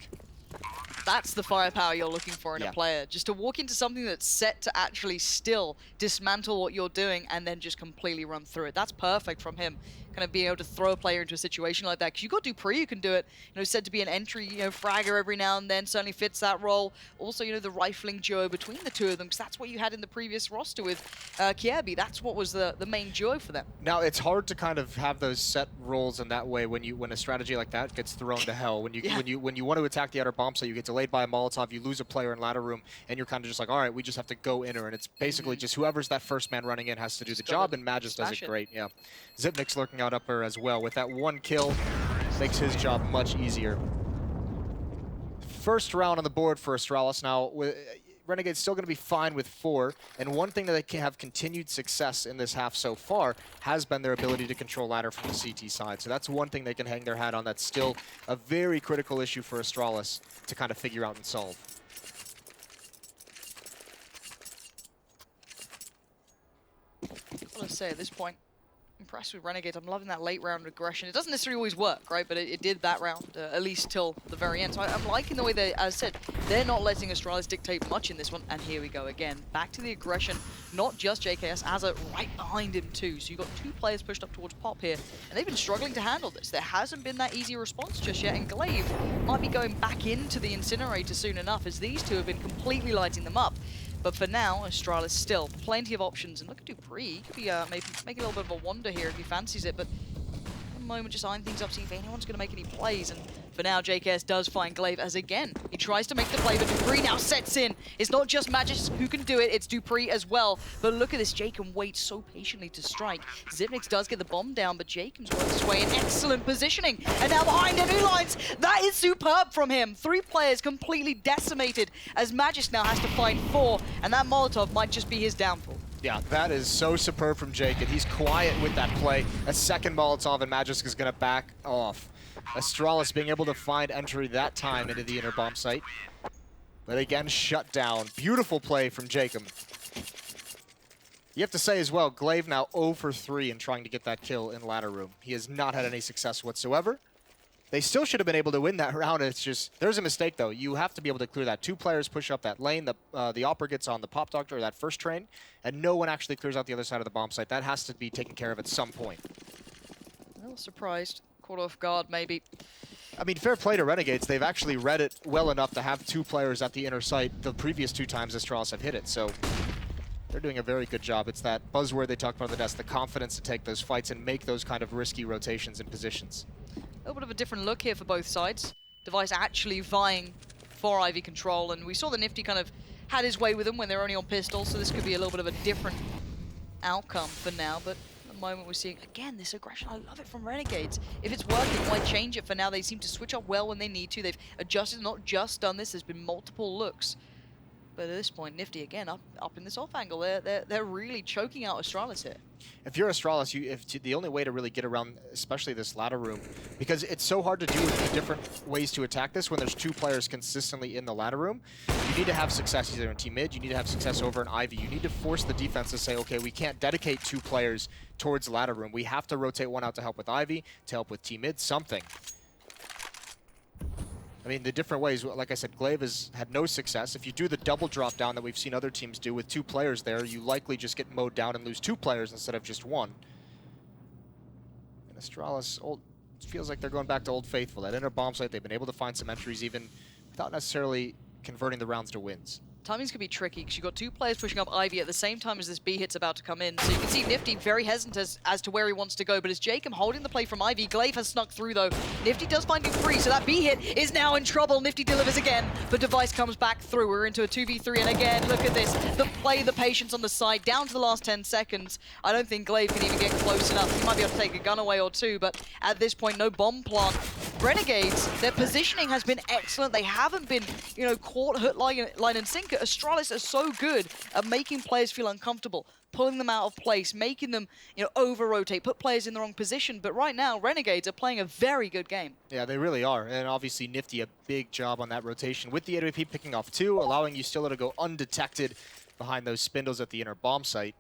That's the firepower you're looking for in a player. Just to walk into something that's set to actually still dismantle what you're doing and then just completely run through it. That's perfect from him. Kind of being able to throw a player into a situation like that. Because you got Dupree who can do it. You know, said to be an entry, fragger every now and then. Certainly fits that role. Also, the rifling duo between the 2 of them. Because that's what you had in the previous roster with Kiebi. That's what was the main duo for them. Now, it's hard to kind of have those set roles in that way when a strategy like that gets thrown to hell. When you want to attack the outer bomb site, you get delayed by a Molotov, you lose a player in ladder room, and you're kind of just like, all right, we just have to go inner. And it's basically just whoever's that first man running in has to do the job, and Magis does it great. Yeah. Zipnik's lurking out upper as well. With that 1 kill, makes his job much easier. First round on the board for Astralis. Now, Renegade's still going to be fine with 4, and one thing that they can have continued success in this half so far has been their ability to control ladder from the CT side. So that's one thing they can hang their hat on. That's still a very critical issue for Astralis to kind of figure out and solve. I want to say at this point, impressed with Renegades. I'm loving that late round aggression. It doesn't necessarily always work, right? But it did that round, at least till the very end. So I'm liking the way they, as I said, they're not letting Astralis dictate much in this one. And here we go again. Back to the aggression. Not just JKS, Azza right behind him too. So you've got 2 players pushed up towards Pop here. And they've been struggling to handle this. There hasn't been that easy response just yet. And Glaive might be going back into the incinerator soon enough, as these 2 have been completely lighting them up. But for now, Astralis still plenty of options. And look at Dupree. He could be maybe making a little bit of a wander here if he fancies it. But at the moment, just eyeing things up, see if anyone's going to make any plays. And for now, JKS does find Glaive as again, he tries to make the play, but Dupree now sets in. It's not just Magis who can do it, it's Dupree as well. But look at this, Jake can wait so patiently to strike. Zipnix does get the bomb down, but Jaken's worked his way in excellent positioning. And now behind enemy lines, that is superb from him. 3 players completely decimated as Magis now has to find 4, and that Molotov might just be his downfall. Yeah, that is so superb from Jake, and he's quiet with that play. A second Molotov, and Magisk is going to back off. Astralis being able to find entry that time into the inner bomb site. But again, shut down. Beautiful play from Jacob. You have to say as well, Glaive now 0 for 3 in trying to get that kill in ladder room. He has not had any success whatsoever. They still should have been able to win that round. It's just, there's a mistake though. You have to be able to clear that. 2 players push up that lane. The Opera gets on the Pop Doctor, or that first train, and no one actually clears out the other side of the bomb site. That has to be taken care of at some point. A little surprised. Caught off guard, maybe. I mean, fair play to Renegades. They've actually read it well enough to have 2 players at the inner site the previous 2 times Astralis have hit it. So they're doing a very good job. It's that buzzword they talked about on the desk, the confidence to take those fights and make those kind of risky rotations and positions. A little bit of a different look here for both sides. Device actually vying for Ivy control, and we saw the Nifty kind of had his way with them when they're only on pistol, so this could be a little bit of a different outcome for now, but at the moment we're seeing, again, this aggression. I love it from Renegades. If it's working, why change it for now? They seem to switch up well when they need to. They've adjusted, not just done this, there's been multiple looks. But at this point, Nifty, again, up in this off angle, they're really choking out Astralis here. If you're Astralis, the only way to really get around, especially this ladder room, because it's so hard to do with different ways to attack this when there's 2 players consistently in the ladder room, you need to have success either in team mid, you need to have success over in Ivy. You need to force the defense to say, okay, we can't dedicate 2 players towards the ladder room. We have to rotate one out to help with Ivy, to help with team mid, something. I mean, the different ways, like I said, Glaive has had no success. If you do the double drop down that we've seen other teams do with 2 players there, you likely just get mowed down and lose 2 players instead of just 1. And Astralis, it feels like they're going back to Old Faithful. That inner bomb site, they've been able to find some entries even without necessarily converting the rounds to wins. Timing's going to be tricky because you've got two players pushing up Ivy at the same time as this B hit's about to come in. So you can see Nifty very hesitant as to where he wants to go, but as Jacob holding the play from Ivy, Glaive has snuck through though. Nifty does find him free, so that B hit is now in trouble. Nifty delivers again, but Device comes back through. We're into a 2v3, and again, look at this. The play, the patience on the side, down to the last 10 seconds. I don't think Glaive can even get close enough. He might be able to take a gun away or two, but at this point, no bomb plant. Renegades, their positioning has been excellent. They haven't been, you know, caught, hurt, line and sinker. Astralis are so good at making players feel uncomfortable, pulling them out of place, making them, you know, over-rotate, put players in the wrong position. But right now, Renegades are playing a very good game. Yeah, they really are. And obviously, Nifty, a big job on that rotation with the AWP picking off 2, allowing Ustilla to go undetected behind those spindles at the inner bomb site.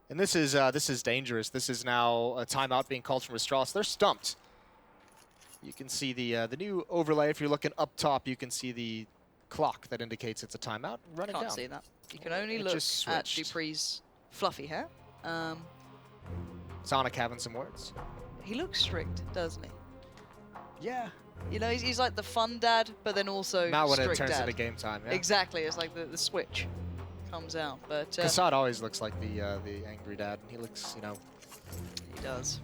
And this is dangerous. This is now a timeout being called from Astralis. They're stumped. You can see the new overlay. If you're looking up top, you can see the clock that indicates it's a timeout. Running down. Can't see that. You can only look at Dupree's fluffy hair. Sonic having some words. He looks strict, doesn't he? Yeah. You know, he's like the fun dad, but then also Not when it strict turns dad. into game time. Yeah. Exactly, it's like the switch comes out. But Kassad always looks like the angry dad. He looks, you know. He does.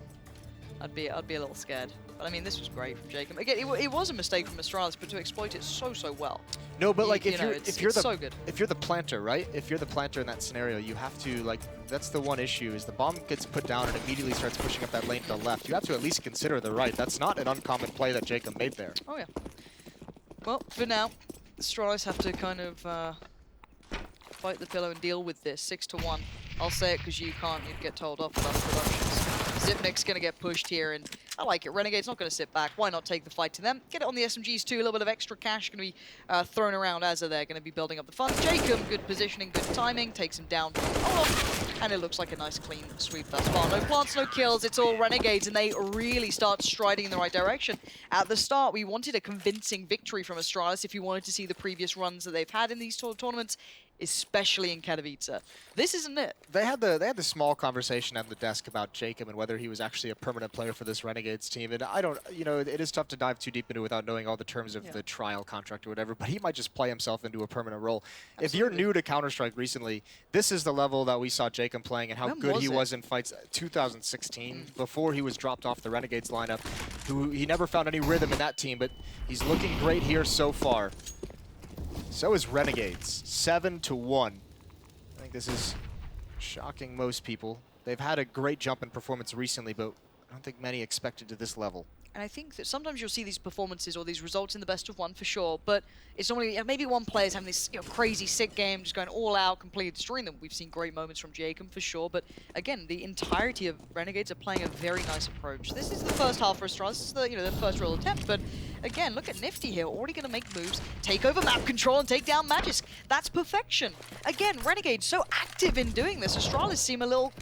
I'd be a little scared. But I mean, this was great from Jacob. Again, it was a mistake from Astralis, but to exploit it so well. No, but like if you're the so good. If you're the planter, right? If you're the planter in that scenario, you have to like. That's the one issue is the bomb gets put down and immediately starts pushing up that lane to the left. You have to at least consider the right. That's not an uncommon play that Jacob made there. Oh yeah. Well, for now, Astralis have to kind of fight the pillow and deal with this 6-1. I'll say it because you can't. You'd get told off about productions. Zipnik's going to get pushed here, and I like it. Renegade's not going to sit back. Why not take the fight to them? Get it on the SMGs too. A little bit of extra cash going to be thrown around as they're going to be building up the funds. Jacob, good positioning, good timing, takes him down. And it looks like a nice clean sweep thus far. No plants, no kills. It's all Renegades, and they really start striding in the right direction. At the start, we wanted a convincing victory from Astralis if you wanted to see the previous runs that they've had in these tournaments, especially in Katowice. This isn't it. They had the small conversation at the desk about Jacob and whether he was actually a permanent player for this Renegades team. And I don't, you know, it is tough to dive too deep into it without knowing all the terms of the trial contract or whatever, but he might just play himself into a permanent role. Absolutely. If you're new to Counter-Strike recently, this is the level that we saw Jacob playing and how good he was in fights 2016 before he was dropped off the Renegades lineup. He never found any rhythm in that team, but he's looking great here so far. So is Renegades, 7-1. I think this is shocking most people. They've had a great jump in performance recently, but I don't think many expected to this level. And I think that sometimes you'll see these performances or these results in the best of one for sure, but it's normally maybe one player's having this crazy sick game, just going all out, completely destroying them. We've seen great moments from Jacob for sure, but again, the entirety of Renegades are playing a very nice approach. This is the first half for Astralis. This is the the first real attempt, but again, look at Nifty here, already going to make moves, take over map control and take down Magisk. That's perfection. Again, Renegades so active in doing this. Astralis seem a little,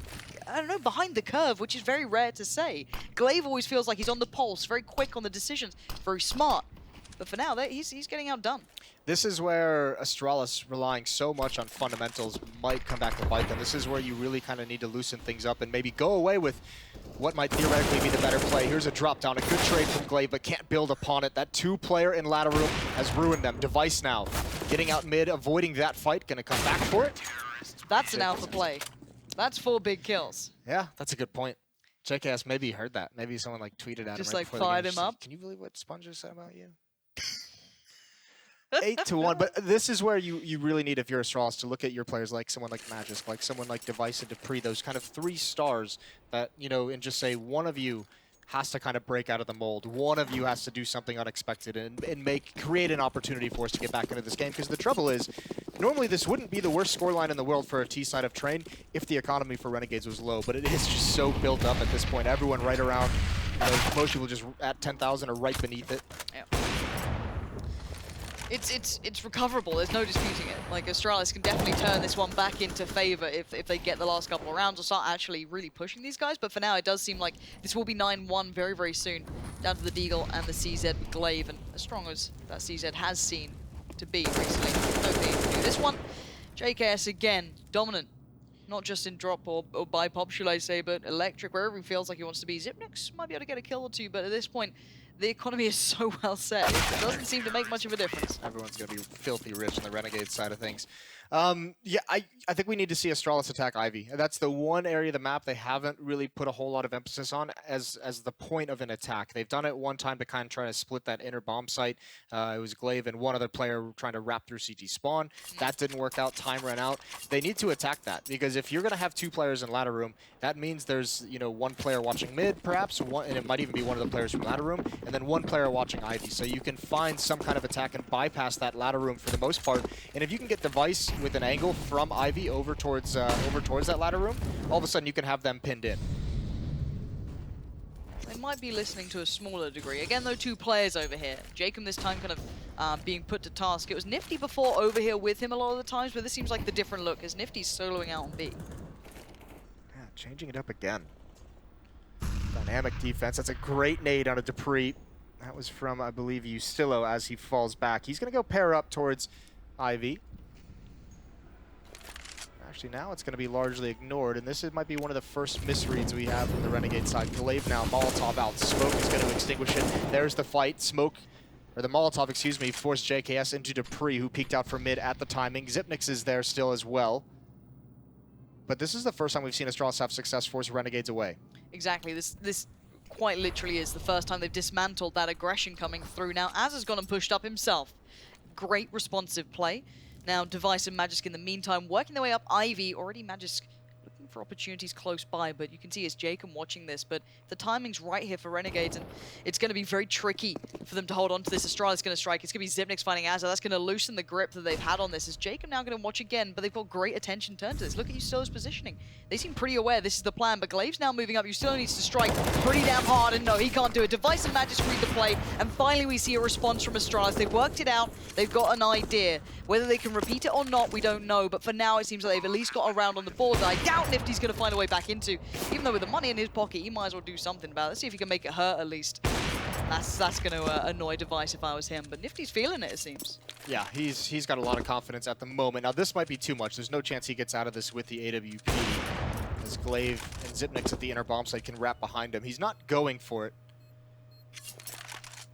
I don't know, behind the curve, which is very rare to say. Glaive always feels like he's on the pulse, very quick on the decisions, very smart. But for now, he's getting outdone. This is where Astralis, relying so much on fundamentals, might come back to bite them. This is where you really kind of need to loosen things up and maybe go away with what might theoretically be the better play. Here's a drop down, a good trade from Glaive, but can't build upon it. That two-player in ladder room has ruined them. Device now, getting out mid, avoiding that fight, gonna come back for it. That's an alpha play. That's 4 big kills. Yeah, that's a good point. JKS maybe heard that. Maybe someone like tweeted at Just him right like before the fired game. him up. Can you believe what Sponger said about you? 8-1, but this is where you really need, if you're Astralis, to look at your players like someone like Magisk, like someone like Device and Dupree, those kind of 3 stars that, and just say one of you has to kind of break out of the mold. One of you has to do something unexpected and create an opportunity for us to get back into this game. Because the trouble is, normally this wouldn't be the worst scoreline in the world for a T-side of Train if the economy for Renegades was low, but it is just so built up at this point. Everyone right around, most people just at 10,000 or right beneath it. Yeah. It's recoverable. There's no disputing it. Like, Astralis can definitely turn this one back into favor if they get the last couple of rounds or start actually really pushing these guys. But for now, it does seem like this will be 9-1 very, very soon. Down to the Deagle and the CZ with Glaive, and as strong as that CZ has seen to be recently, no need to do this one. JKS again, dominant. Not just in drop or bipop, should I say, but electric, wherever he feels like he wants to be. Zipnix might be able to get a kill or two, but at this point, the economy is so well set. It doesn't seem to make much of a difference. Everyone's going to be filthy rich on the Renegade side of things. Yeah, I think we need to see Astralis attack Ivy. That's the one area of the map they haven't really put a whole lot of emphasis on as the point of an attack. They've done it one time to kind of try to split that inner bomb site. It was Glaive and one other player trying to wrap through CT spawn. That didn't work out. Time ran out. They need to attack that because if you're going to have 2 players in ladder room, that means there's, you know, 1 player watching mid, perhaps, and it might even be one of the players from ladder room, and then 1 player watching Ivy. So you can find some kind of attack and bypass that ladder room for the most part. And if you can get Device with an angle from Ivy over towards that ladder room, all of a sudden you can have them pinned in. They might be listening to a smaller degree. Again, though, 2 players over here. Jacob this time kind of being put to task. It was Nifty before over here with him a lot of the times, but this seems like the different look as Nifty's soloing out on B. Yeah, changing it up again. Dynamic defense. That's a great nade on a Dupree. That was from, I believe, Ustillo as he falls back. He's going to go pair up towards Ivy. Actually, now it's going to be largely ignored, and this might be one of the first misreads we have from the Renegade side. Glaive now, Molotov out. Smoke is going to extinguish it. There's the fight. Smoke, or the Molotov, excuse me, forced JKS into Dupree, who peeked out for mid at the timing. Xipnix is there still as well. But this is the first time we've seen Astralis have success force Renegades away. Exactly. This quite literally is the first time they've dismantled that aggression coming through. Now, Az has gone and pushed up himself. Great responsive play. Now, Device and Magisk in the meantime working their way up. Ivy, already Magisk looking for opportunities close by, but you can see it's Jacob watching this. But the timing's right here for Renegades, and it's going to be very tricky for them to hold on to this. Astralis going to strike. It's going to be Xipnix finding Azza. That's going to loosen the grip that they've had on this. Is Jacob now going to watch again, but they've got great attention turned to this. Look at Ustillo's positioning. They seem pretty aware this is the plan, but Glaive's now moving up. Ustillo needs to strike pretty damn hard, and no, he can't do it. Device and Magisk read the play, and finally we see a response from Astralis. They've worked it out. They've got an idea. Whether they can repeat it or not, we don't know, but for now it seems like they've at least got a round on the board that I doubt Nifty's going to find a way back into. Even though with the money in his pocket, he might as well do something about it. Let's see if he can make it hurt at least. That's going to annoy Device if I was him, but Nifty's feeling it seems. Yeah, he's got a lot of confidence at the moment. Now this might be too much. There's no chance he gets out of this with the AWP. As Glaive and Xipnix at the inner bomb site can wrap behind him. He's not going for it.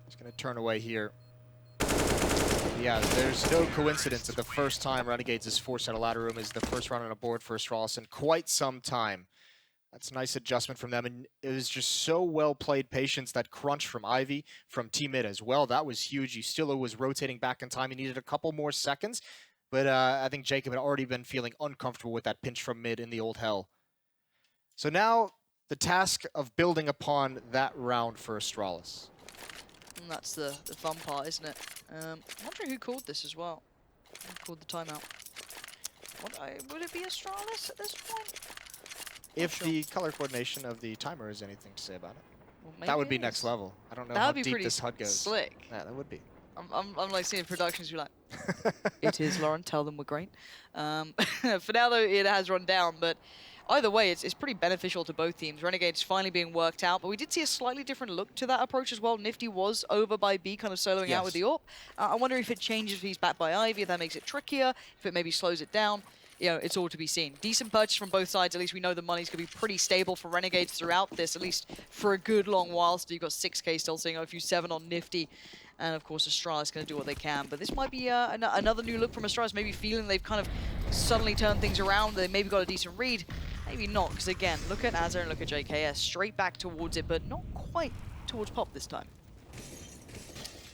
He's going to turn away here. Yeah, there's no coincidence that the first time Renegades is forced out of ladder room is the first run on a board for Astralis in quite some time. That's a nice adjustment from them, and it was just so well played patience. That crunch from Ivy, from T-Mid as well, that was huge. Ustillo was rotating back in time. He needed a couple more seconds, but I think Jacob had already been feeling uncomfortable with that pinch from mid in the old hell. So now, the task of building upon that round for Astralis. And that's the fun part, isn't it? I'm wondering who called this as well. Who called the timeout? Would it be Astralis at this point? If the color coordination of the timer has anything to say about it. Well, That would be maybe next it's- level. I don't know That how would be deep pretty this HUD goes. slick. Yeah, that would be. I'm like seeing productions be like, it is, Lauren, tell them we're great. For now, though, it has run down, but either way, it's pretty beneficial to both teams. Renegades finally being worked out, but we did see a slightly different look to that approach as well. Nifty was over by B, kind of soloing out with the AWP. I wonder if it changes if he's back by Ivy, if that makes it trickier, if it maybe slows it down. You know, it's all to be seen. Decent purchase from both sides. At least we know the money's going to be pretty stable for Renegades throughout this, at least for a good long while. So you've got 6K still seeing a few 7 on Nifty. And of course, Astralis going to do what they can. But this might be another new look from Astralis, maybe feeling they've kind of suddenly turned things around. They maybe got a decent read. Maybe not, because again, look at Azza and look at JKS. Straight back towards it, but not quite towards Pop this time.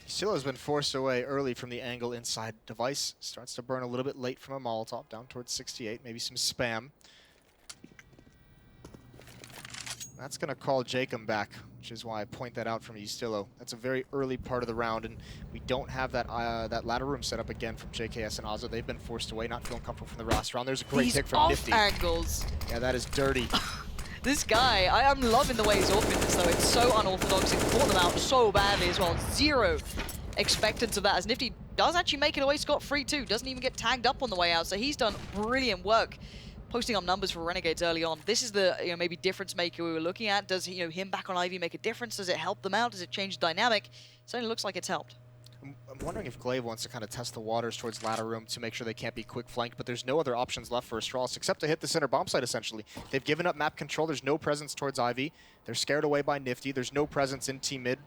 Ustillo has been forced away early from the angle inside. Device starts to burn a little bit late from a Molotov, down towards 68, maybe some spam. That's going to call Jacob back, which is why I point that out from Ustillo. That's a very early part of the round, and we don't have that that ladder room set up again from JKS and Azza. They've been forced away, not feeling comfortable from the last round. There's a great pick from Nifty. Angles. Yeah, that is dirty. This guy, I'm loving the way he's offing this though. It's so unorthodox. He fought them out so badly as well. Zero expectance of that, as Nifty does actually make it away scot-free too. Doesn't even get tagged up on the way out, so he's done brilliant work posting up numbers for Renegades early on. This is the maybe difference maker we were looking at. Does him back on Ivy make a difference? Does it help them out? Does it change the dynamic? It certainly looks like it's helped. I'm wondering if Glaive wants to kind of test the waters towards ladder room to make sure they can't be quick flanked, but there's no other options left for Astralis except to hit the center bomb site, essentially. They've given up map control. There's no presence towards Ivy. They're scared away by Nifty. There's no presence in T-Mid.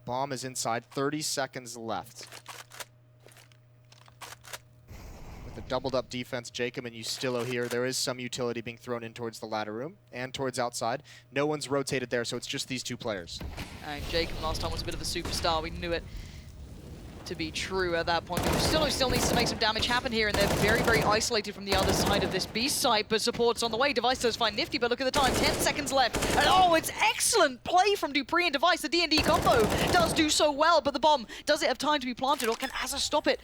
Bomb is inside, 30 seconds left. With the doubled up defense, Jacob and Ustillo here, there is some utility being thrown in towards the ladder room and towards outside. No one's rotated there, so it's just these two players. And Jacob last time was a bit of a superstar. We knew it to be true at that point. But Ustillo still needs to make some damage happen here, and they're very, very isolated from the other side of this B site, but support's on the way. Device does find Nifty, but look at the time, 10 seconds left. And oh, it's excellent play from dupreeh and Device. The D&D combo does do so well, but the bomb, does it have time to be planted, or can Azza stop it?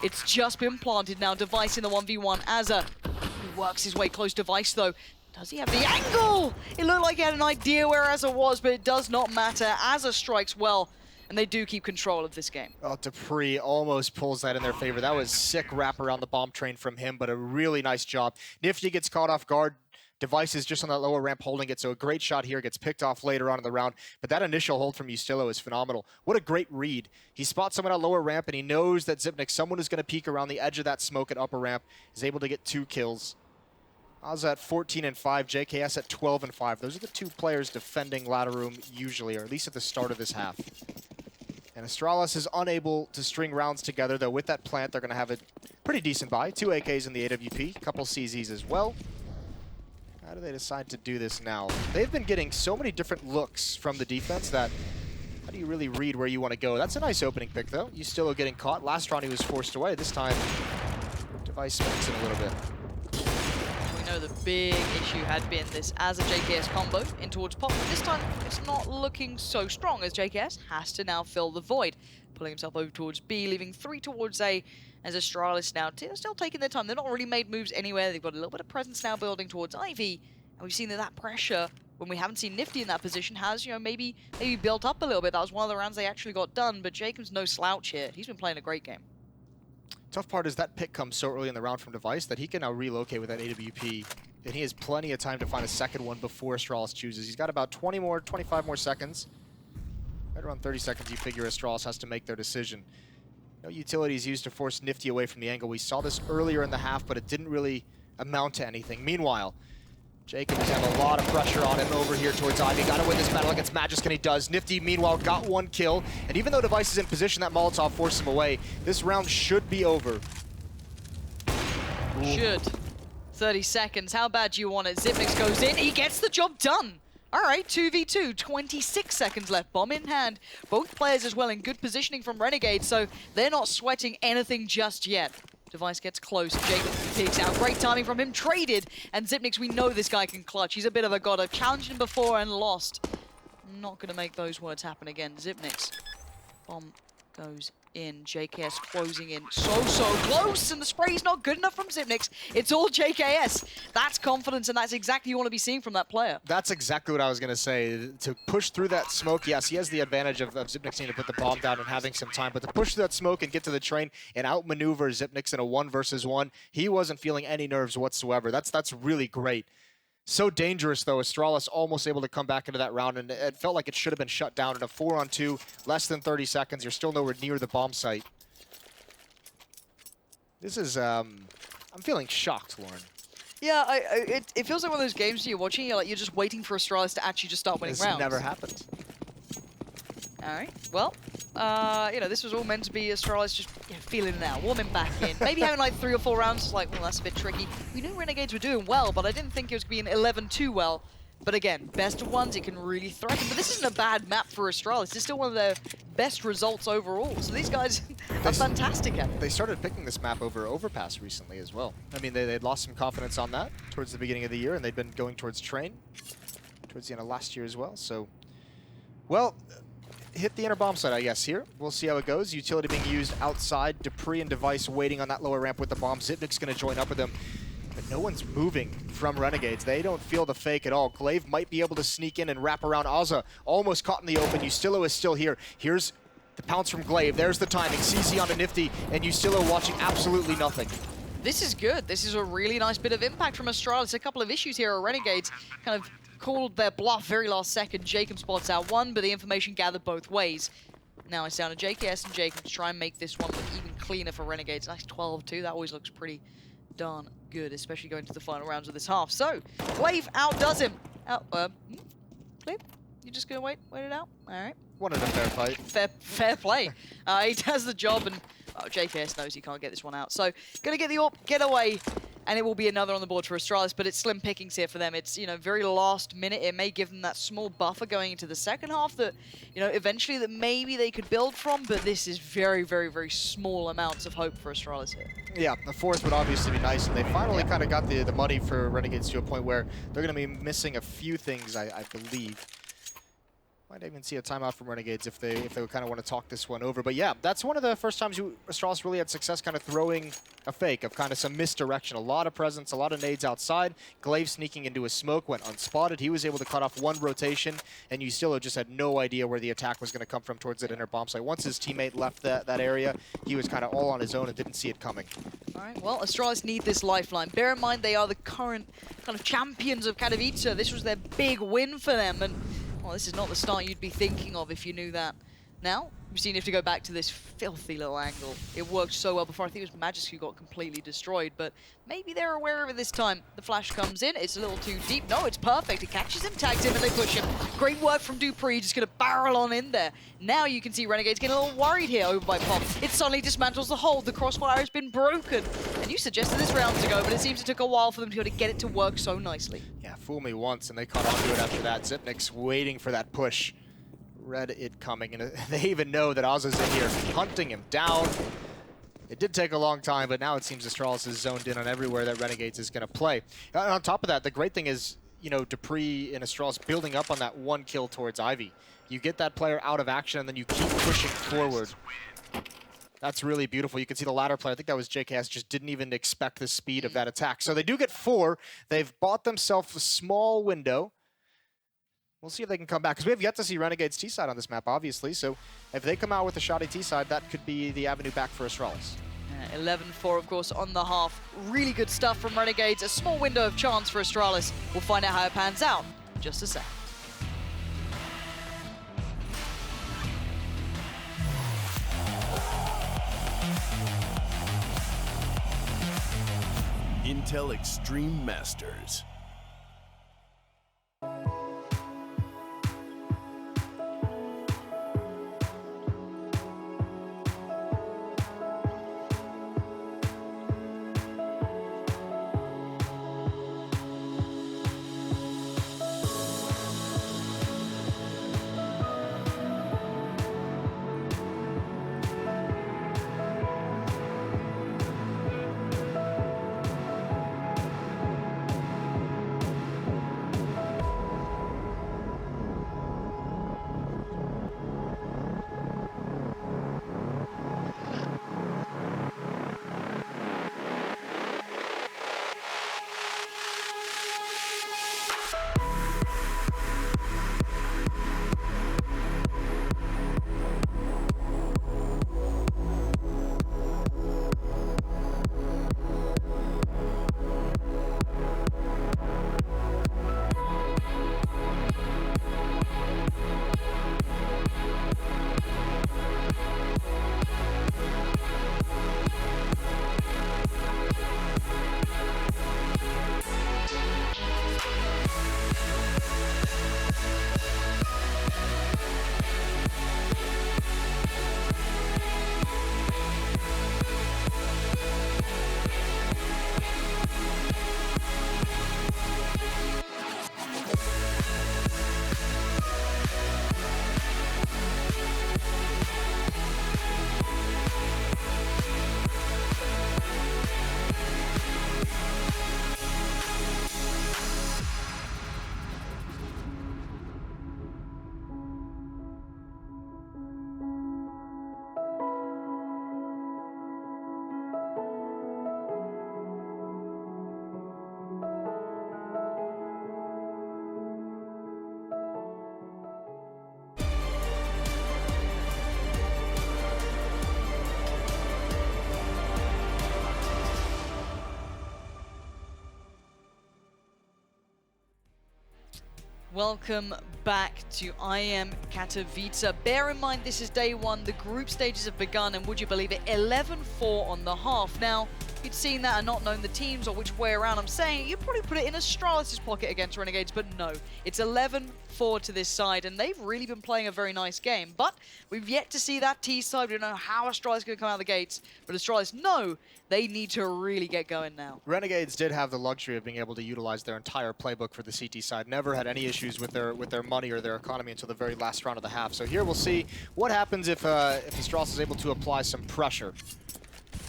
It's just been planted now. Device in the 1v1. Azza works his way close. Device, though, does he have the angle? It looked like he had an idea where Azza was, but it does not matter. Azza strikes well, and they do keep control of this game. Oh, dupreeh almost pulls that in their favor. That was sick wrap around the bomb train from him, but a really nice job. Nifty gets caught off guard. Device is just on that lower ramp holding it, so a great shot here, gets picked off later on in the round. But that initial hold from Ustillo is phenomenal. What a great read. He spots someone at lower ramp, and he knows that Zipnik, someone who's going to peek around the edge of that smoke at upper ramp, is able to get 2 kills. Azza at 14 and 5, JKS at 12 and 5. Those are the 2 players defending ladder room usually, or at least at the start of this half. And Astralis is unable to string rounds together, though with that plant, they're going to have a pretty decent buy. 2 AKs in the AWP, a couple CZs as well. How do they decide to do this now? They've been getting so many different looks from the defense that how do you really read where you want to go? That's a nice opening pick, though. Ustillo getting caught. Last round he was forced away. This time, Device smokes it a little bit. We know the big issue had been this Azza JKS combo in towards Pop. But this time, it's not looking so strong as JKS has to now fill the void. Pulling himself over towards B, leaving 3 towards A, as Astralis now still taking their time. They've not really made moves anywhere. They've got a little bit of presence now building towards Ivy, and we've seen that pressure, when we haven't seen Nifty in that position, has, you know, maybe built up a little bit. That was one of the rounds they actually got done, but Jacob's no slouch here. He's been playing a great game. Tough part is that pick comes so early in the round from Device that he can now relocate with that AWP, and he has plenty of time to find a second one before Astralis chooses. He's got about 25 more seconds. Right around 30 seconds, you figure Astralis has to make their decision. No utilities used to force Nifty away from the angle. We saw this earlier in the half, but it didn't really amount to anything. Meanwhile, Jacob has had a lot of pressure on him over here towards Ivy. Got to win this battle against Magisk, and he does. Nifty, meanwhile, got 1 kill. And even though Device is in position, that Molotov forced him away. This round should be over. Should. 30 seconds. How bad do you want it? Zipnix goes in. He gets the job done. All right, 2v2, 26 seconds left, bomb in hand. Both players as well in good positioning from Renegades, so they're not sweating anything just yet. Device gets close, Jacob peeks out. Great timing from him, traded, and Zipnix, we know this guy can clutch. He's a bit of a god. I've challenged him before and lost. I'm not going to make those words happen again. Zipnix, bomb goes in. JKS closing in so close, and the spray's not good enough from Zipnix. It's all JKS. That's confidence, and that's exactly what you want to be seeing from that player. That's exactly what I was going to say. To push through that smoke, yes, he has the advantage of Zipnix needing to put the bomb down and having some time, but to push through that smoke and get to the train and outmaneuver Zipnix in a 1 versus 1, he wasn't feeling any nerves whatsoever. That's really great. So dangerous, though. Astralis almost able to come back into that round, and it felt like it should have been shut down in a 4-on-2, less than 30 seconds. You're still nowhere near the bomb site. This is, I'm feeling shocked, Lauren. Yeah, it feels like one of those games you're watching, you're just waiting for Astralis to actually just start winning rounds. This never happened. All right, well, this was all meant to be Astralis just feeling it out, warming back in. Maybe having like 3 or 4 rounds is like, well, that's a bit tricky. We knew Renegades were doing well, but I didn't think it was going to be an 11-2 well. But again, best of ones, it can really threaten. But this isn't a bad map for Astralis. It's still one of their best results overall. So these guys are fantastic at it. They started picking this map over Overpass recently as well. I mean, they'd lost some confidence on that towards the beginning of the year, and they'd been going towards Train towards the end of last year as well. So, well, hit the inner bomb site, I guess, here. We'll see how it goes. Utility being used outside. dupreeh and Device waiting on that lower ramp with the bomb. Zipnik's going to join up with them. But no one's moving from Renegades. They don't feel the fake at all. Glaive might be able to sneak in and wrap around Azza. Almost caught in the open. Ustillo is still here. Here's the pounce from Glaive. There's the timing. CC onto Nifty, and Ustillo watching absolutely nothing. This is good. This is a really nice bit of impact from Astralis. A couple of issues here. Renegades kind of called their bluff very last second. Jacob spots out one, but the information gathered both ways. Now it's down to JKS and Jacob to try and make this one look even cleaner for Renegades. Nice 12-2. That always looks pretty darn good, especially going to the final rounds of this half. So, Glaive outdoes him. Glaive? You're just gonna wait it out? All right. Wanted a fair fight. Fair play. He does the job, and JKS knows he can't get this one out. So gonna get the AWP, get away, and it will be another on the board for Astralis, but it's slim pickings here for them. It's, you know, very last minute. It may give them that small buffer going into the second half that, you know, eventually that maybe they could build from, but this is very, very, very small amounts of hope for Astralis here. Yeah, the fourth would obviously be nice, and they finally kind of got the money for Renegades to a point where they're going to be missing a few things, I believe. Might even see a timeout from Renegades if they kind of want to talk this one over. But yeah, that's one of the first times Astralis really had success kind of throwing a fake of kind of some misdirection. A lot of presence, a lot of nades outside. Glaive sneaking into a smoke, went unspotted. He was able to cut off one rotation, and Ustillo just had no idea where the attack was going to come from towards that inner bomb site. Once his teammate left that area, he was kind of all on his own and didn't see it coming. All right, well, Astralis need this lifeline. Bear in mind they are the current kind of champions of Katowice. This was their big win for them, and well, this is not the start you'd be thinking of if you knew that. Now, we've seen if to go back to this filthy little angle. It worked so well before. I think it was Magisk who got completely destroyed, but maybe they're aware of it this time. The flash comes in. It's a little too deep. No, it's perfect. It catches him, tags him, and they push him. Great work from dupreeh, just going to barrel on in there. Now you can see Renegades getting a little worried here over by Pop. It suddenly dismantles the hold. The crossfire has been broken. And you suggested this rounds ago, but it seems it took a while for them to be able to get it to work so nicely. Yeah, fool me once, and they caught onto it after that. Zipnik's waiting for that push. Read it coming, and they even know that Ozza's in here hunting him down. It did take a long time, but now it seems Astralis is zoned in on everywhere that Renegades is going to play. And on top of that, the great thing is, you know, dupreeh and Astralis building up on that one kill towards Ivy. You get that player out of action, and then you keep pushing forward. That's really beautiful. You can see the latter player, I think that was JKS, just didn't even expect the speed of that attack. So they do get 4. They've bought themselves a small window. We'll see if they can come back, because we have yet to see Renegades T-side on this map, obviously. So if they come out with a shoddy T-side, that could be the avenue back for Astralis. 11-4, of course, on the half. Really good stuff from Renegades. A small window of chance for Astralis. We'll find out how it pans out in just a sec. Intel Extreme Masters. Welcome back to IEM Katowice. Bear in mind this is day 1, the group stages have begun, and would you believe it, 11-4 on the half. Now, you'd seen that and not known the teams or which way around I'm saying, you'd probably put it in Astralis' pocket against Renegades, but no. It's 11-4 to this side, and they've really been playing a very nice game. But we've yet to see that T side. We don't know how Astralis is going to come out of the gates, but Astralis know they need to really get going now. Renegades did have the luxury of being able to utilize their entire playbook for the CT side. Never had any issues with their money or their economy until the very last round of the half. So here we'll see what happens if Astralis is able to apply some pressure.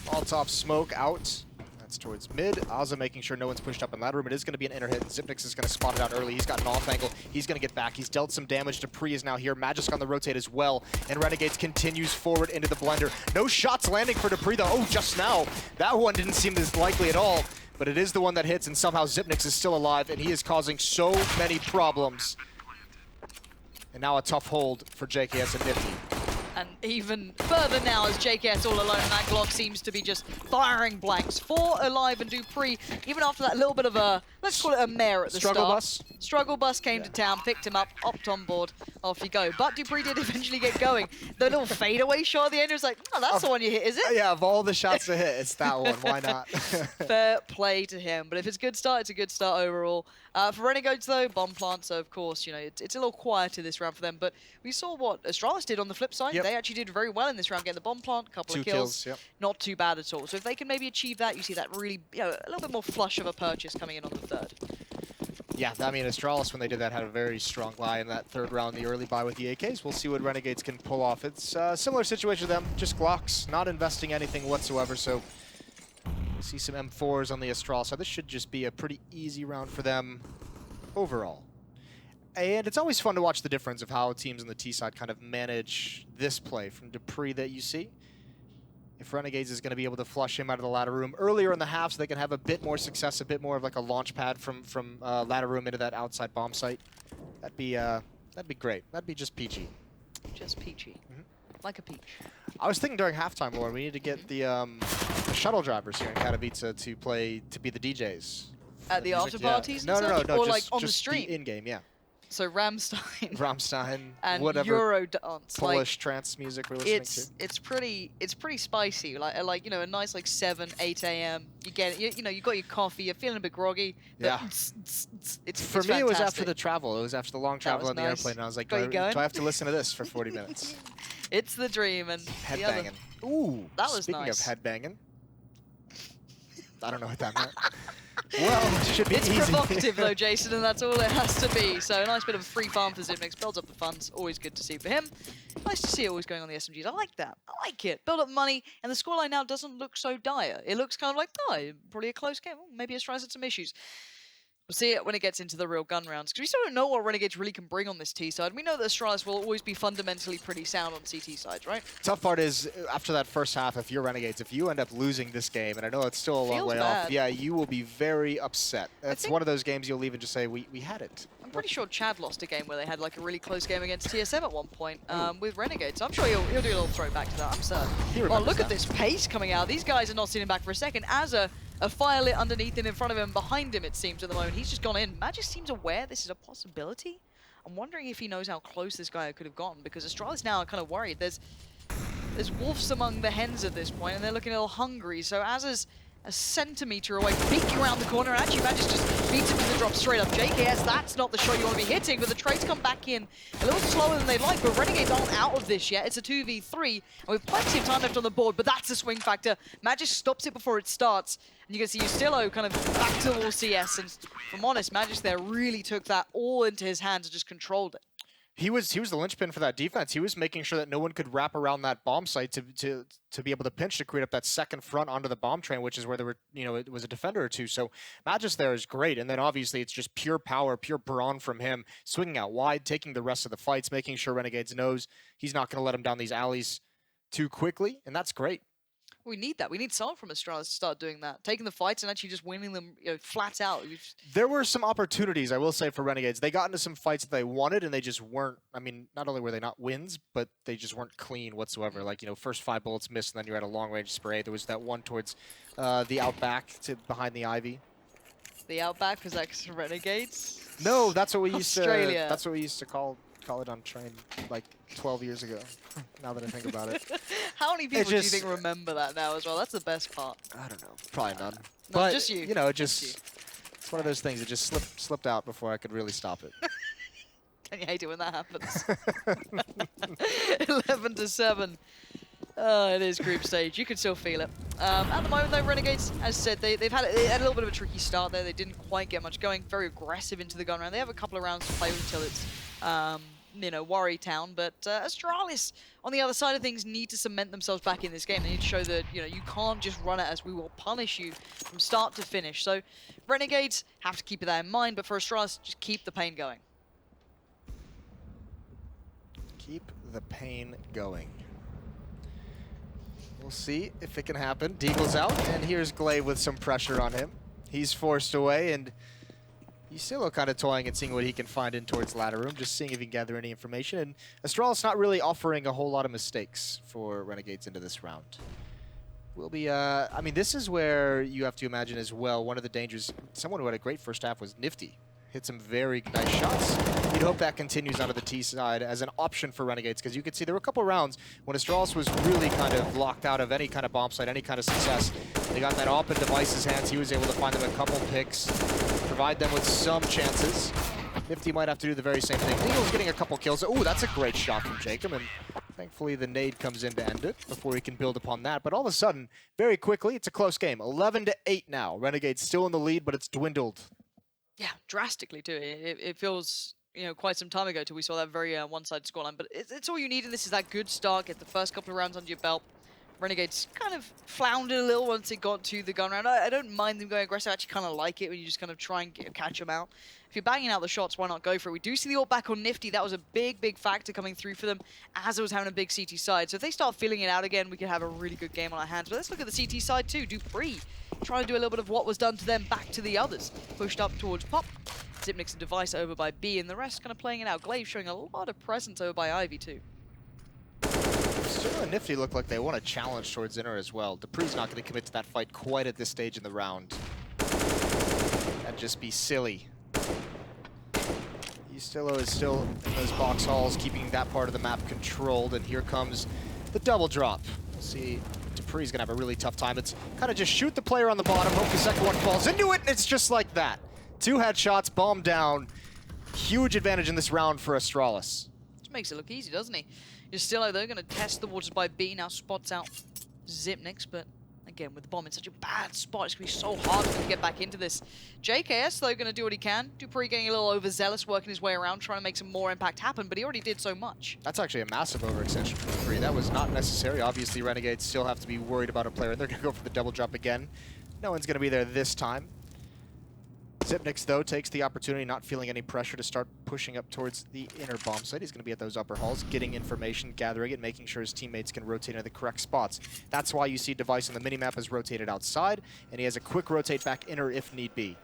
Molotov smoke out. That's towards mid. Azza making sure no one's pushed up in ladder room. It is going to be an inner hit, and Zipnix is going to spot it out early. He's got an off angle. He's going to get back. He's dealt some damage. Dupree is now here. Magisk on the rotate as well. And Renegades continues forward into the blender. No shots landing for Dupree, though. Oh, just now. That one didn't seem as likely at all. But it is the one that hits, and somehow Zipnix is still alive, and he is causing so many problems. And now a tough hold for JKS and Nifty. And even further now as JKS all alone, and that Glock seems to be just firing blanks. 4 alive, and Dupree, even after that little bit of a, let's call it a mare at the Struggle start. bus? Struggle bus came to town, picked him up, hopped on board, off you go. But Dupree did eventually get going. The little fadeaway shot at the end was like, oh, that's the one you hit, is it? Yeah, of all the shots to hit, it's that one. Why not? Fair play to him. But if it's a good start, it's a good start overall. For Renegades, though, bomb plants, so of course, you know, it's a little quieter this round for them. But we saw what Astralis did on the flip side. Yep. They actually did very well in this round, getting the bomb plant, a couple of kills. Yep. Not too bad at all. So if they can maybe achieve that, you see that really, you know, a little bit more flush of a purchase coming in on the third. Yeah, I mean, Astralis, when they did that, had a very strong buy in that third round, the early buy with the AKs. We'll see what Renegades can pull off. It's a similar situation to them, just Glocks, not investing anything whatsoever. So we see some M4s on the Astralis. So this should just be a pretty easy round for them overall. And it's always fun to watch the difference of how teams on the T side kind of manage this play from Dupree that you see. If Renegades is going to be able to flush him out of the ladder room earlier in the half so they can have a bit more success, a bit more of like a launch pad from ladder room into that outside bomb site, that'd be great. That'd be just peachy. Just peachy. Like a peach. I was thinking during halftime, Lauren, we need to get the shuttle drivers here in Katowice to be the DJs. At the after parties? No, and such? no, Or just, like on the just stream? in-game, yeah. So Rammstein, and whatever Eurodance. Polish trance music we're listening to. It's pretty spicy. Like you know, a nice like 7, 8 a.m. You get it. You know, you got your coffee. You're feeling a bit groggy. Yeah. It's For me, it was after the travel. It was after the long travel was on the nice. airplane. And I was like, Got do you I going? have to listen to this for 40 minutes? It's the dream and the other. Headbanging. Ooh, That was speaking nice. of headbanging. I don't know what that meant. Well, it should be It's easy. provocative though, Jason, and that's all it has to be. So a nice bit of a free farm for Zipnix, builds up the funds, always good to see for him. Nice to see it always going on the SMGs. I like that. I like it. Build up money, and the scoreline now doesn't look so dire. It looks kind of like, oh, probably a close game. Oh, maybe Astralis had some issues. We'll see it when it gets into the real gun rounds, because we still don't know what Renegades really can bring on this T side. We know that Astralis will always be fundamentally pretty sound on CT sides, right? Tough part is, after that first half, if you're Renegades, if you end up losing this game, and I know it's still a long Feels way bad. off, yeah, you will be very upset. It's think- one of those games you'll leave and just say, we had it. I'm pretty sure Chad lost a game where they had like a really close game against TSM at one point with Renegades. I'm sure he'll do a little throwback to that, I'm certain. He Well, remembers look at that. this pace coming out. These guys are not sitting back for a second. As a fire lit underneath and in front of him, behind him, it seems at the moment. He's just gone in. Magic seems aware this is a possibility. I'm wondering if he knows how close this guy could have gotten, because Astralis now are kind of worried. There's wolves among the hens at this point, and they're looking a little hungry. So as is a centimeter away, peeking around the corner, and actually Magic just beats him with the drop straight up. JKS, that's not the shot you want to be hitting, but the trades come back in a little slower than they'd like, but Renegades aren't out of this yet. It's a 2v3, and with plenty of time left on the board, but that's the swing factor. Magic stops it before it starts, and you can see Ustillo kind of back to all CS, and if I'm honest, Magic there really took that all into his hands and just controlled it. He was the linchpin for that defense. He was making sure that no one could wrap around that bomb site to be able to pinch to create up that second front onto the bomb train, which is where there were, you know, it was a defender or two. So Magis there is great, and then obviously it's just pure power, pure brawn from him, swinging out wide, taking the rest of the fights, making sure Renegades knows he's not going to let him down these alleys too quickly, and that's great. We need that. We need someone from Astralis to start doing that, taking the fights and actually just winning them, you know, flat out. There were some opportunities, I will say, for Renegades. They got into some fights that they wanted, and they just weren't. I mean, not only were they not wins, but they just weren't clean whatsoever. Like, you know, first 5 bullets missed, and then you had a long-range spray. There was that one towards the outback to behind the ivy. The outback was like Renegades. No, that's what we used to. Australia. That's what we used to call college on train like 12 years ago, now that I think about it. How many people do you just- think remember that now as well? That's the best part. I don't know. Probably none. No, But, just you. you know, it Just just, it's one of those things that just slipped out before I could really stop it. And you hate it when that happens. 11-7. Oh, it is group stage. You can still feel it. At the moment, though, Renegades, as said, they had a little bit of a tricky start there. They didn't quite get much going. Very aggressive into the gun round. They have a couple of rounds to play with until it's, you know, worry town. But Astralis, on the other side of things, need to cement themselves back in this game. They need to show that, you know, you can't just run it as we will punish you from start to finish. So Renegades have to keep that in mind. But for Astralis, just keep the pain going. Keep the pain going. We'll see if it can happen. Deagle's out, and here's Glaive with some pressure on him. He's forced away, and he's still kind of toying and seeing what he can find in towards ladder room, just seeing if he can gather any information. And Astralis not really offering a whole lot of mistakes for Renegades into this round. Will be, I mean, this is where you have to imagine as well, one of the dangers, someone who had a great first half was Nifty. Hit some very nice shots. You'd hope that continues onto the T side as an option for Renegades, because you could see there were a couple rounds when Astralis was really kind of locked out of any kind of bomb site, any kind of success. They got that op in Device's hands. He was able to find them a couple picks, provide them with some chances. Nifty might have to do the very same thing. Deagle's getting a couple kills. Ooh, that's a great shot from Jacob, and thankfully the nade comes in to end it before he can build upon that. But all of a sudden, very quickly, it's a close game. 11-8 now. Renegades still in the lead, but it's dwindled. Yeah, drastically too. It feels, you know, quite some time ago till we saw that very one-sided scoreline. But it's all you need in this is that good start, get the first couple of rounds under your belt. Renegades kind of floundered a little once it got to the gun round. I don't mind them going aggressive. I actually kind of like it when you just kind of try and catch them out. If you're banging out the shots, why not go for it? We do see the ult back on Nifty. That was a big, big factor coming through for them as it was having a big CT side. So if they start filling it out again, we could have a really good game on our hands. But let's look at the CT side too. Dupree trying to do a little bit of what was done to them back to the others. Pushed up towards Pop. Zipnix and Device over by B, and the rest kind of playing it out. Glaive showing a lot of presence over by Ivy too. Still and Nifty look like they want a challenge towards Inner as well. Dupree's not going to commit to that fight quite at this stage in the round. That'd just be silly. Ustillo is still in those box halls, keeping that part of the map controlled, and here comes the double drop. We'll see. Dupree's going to have a really tough time. It's kind of just shoot the player on the bottom, hope the second one falls into it, and it's just like that. 2 headshots, bomb down. Huge advantage in this round for Astralis. Which makes it look easy, doesn't he? Justillo, though, going to test the waters by B. Now spots out Zipnix, but again, with the bomb in such a bad spot, it's going to be so hard for him to get back into this. JKS, though, going to do what he can. Dupree getting a little overzealous, working his way around, trying to make some more impact happen, but he already did so much. That's actually a massive overextension for Dupree. That was not necessary. Obviously, Renegades still have to be worried about a player, and they're going to go for the double drop again. No one's going to be there this time. Zipnix, though, takes the opportunity, not feeling any pressure, to start pushing up towards the inner bomb site. He's going to be at those upper halls, getting information, gathering it, making sure his teammates can rotate into the correct spots. That's why you see Device on the minimap is rotated outside, and he has a quick rotate back inner if need be.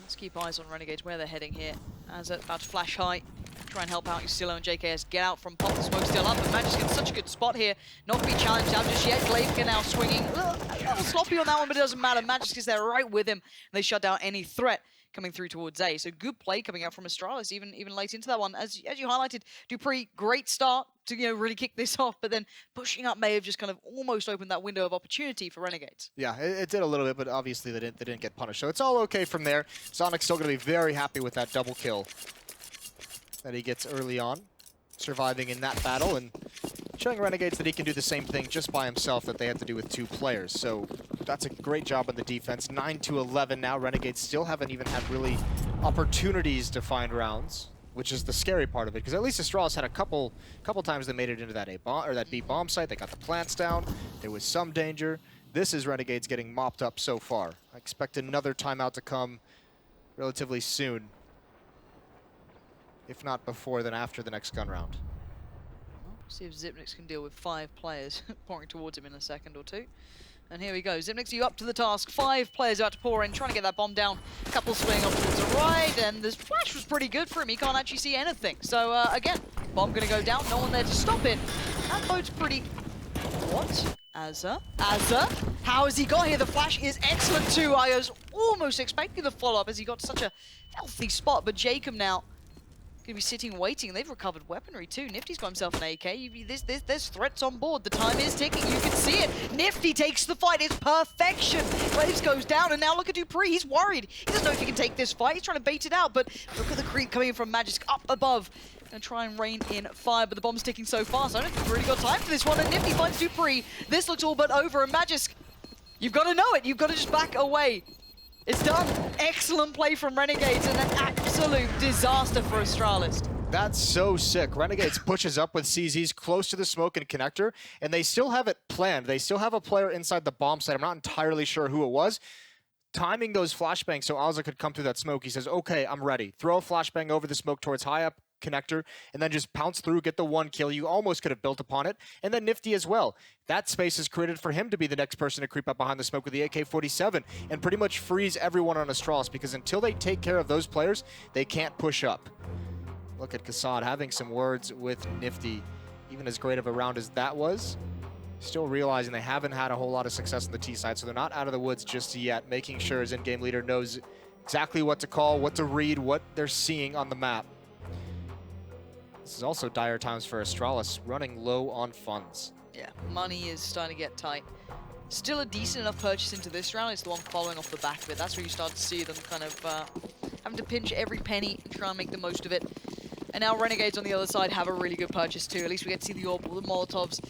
Let's keep eyes on Renegades, where they're heading here. As about to flash high. Try and help out Justillo and JKS get out from Pop. The smoke still up, but Magic's in such a good spot here. Not to be challenged out just yet. Glaive now swinging. A little sloppy on that one, but it doesn't matter. Magic is there right with him, and they shut down any threat coming through towards A. So good play coming out from Astralis, even late into that one. As you highlighted, Dupree, great start to really kick this off, but then pushing up may have just kind of almost opened that window of opportunity for Renegades. Yeah, it did a little bit, but obviously they didn't get punished. So it's all okay from there. Sonic's still going to be very happy with that double kill that he gets early on, surviving in that battle and showing Renegades that he can do the same thing just by himself that they had to do with 2 players. So that's a great job on the defense. 9-11 now. Renegades still haven't even had really opportunities to find rounds, which is the scary part of it, because at least Astralis had a couple times they made it into that that B bomb site. They got the plants down. There was some danger. This is Renegades getting mopped up so far. I expect another timeout to come relatively soon. If not before, then after the next gun round. See if Zipnix can deal with 5 players pouring towards him in a second or 2. And here we go. Zipnix, you up to the task. 5 players about to pour in, trying to get that bomb down. A couple swinging off towards the right, and this flash was pretty good for him. He can't actually see anything. So, again, bomb going to go down. No one there to stop it. That boat's pretty... What? Azza, how has he got here? The flash is excellent too. I was almost expecting the follow-up as he got such a healthy spot, but Jacob now gonna be sitting waiting. They've recovered weaponry too. Nifty's got himself an AK. There's threats on board. The time is ticking. You can see it. Nifty takes the fight. It's perfection. Graves goes down, and now look at Dupree. He's worried. He doesn't know if he can take this fight. He's trying to bait it out, but look at the creep coming in from Magisk up above. Gonna try and rain in fire, but the bomb's ticking so fast. I don't think we've really got time for this one. And Nifty finds Dupree. This looks all but over, and Magisk, you've got to know it. You've got to just back away. It's done. Excellent play from Renegades and an absolute disaster for Astralis. That's so sick. Renegades pushes up with CZs close to the smoke and connector, and they still have it planned. They still have a player inside the bomb site. I'm not entirely sure who it was. Timing those flashbangs so Alza could come through that smoke. He says, okay, I'm ready. Throw a flashbang over the smoke towards high up connector, and then just pounce through, get the one kill. You almost could have built upon it. And then Nifty as well. That space is created for him to be the next person to creep up behind the smoke with the AK-47 and pretty much freeze everyone on Astralis, because until they take care of those players, they can't push up. Look at Kassad having some words with Nifty. Even as great of a round as that was, still realizing they haven't had a whole lot of success on the T side, so they're not out of the woods just yet, making sure his in-game leader knows exactly what to call, what to read, what they're seeing on the map. This is also dire times for Astralis, running low on funds. Yeah, money is starting to get tight. Still a decent enough purchase into this round. It's the one following off the back of it. That's where you start to see them kind of having to pinch every penny and try and make the most of it. And now Renegades on the other side have a really good purchase too. At least we get to see the orbital, the Molotovs.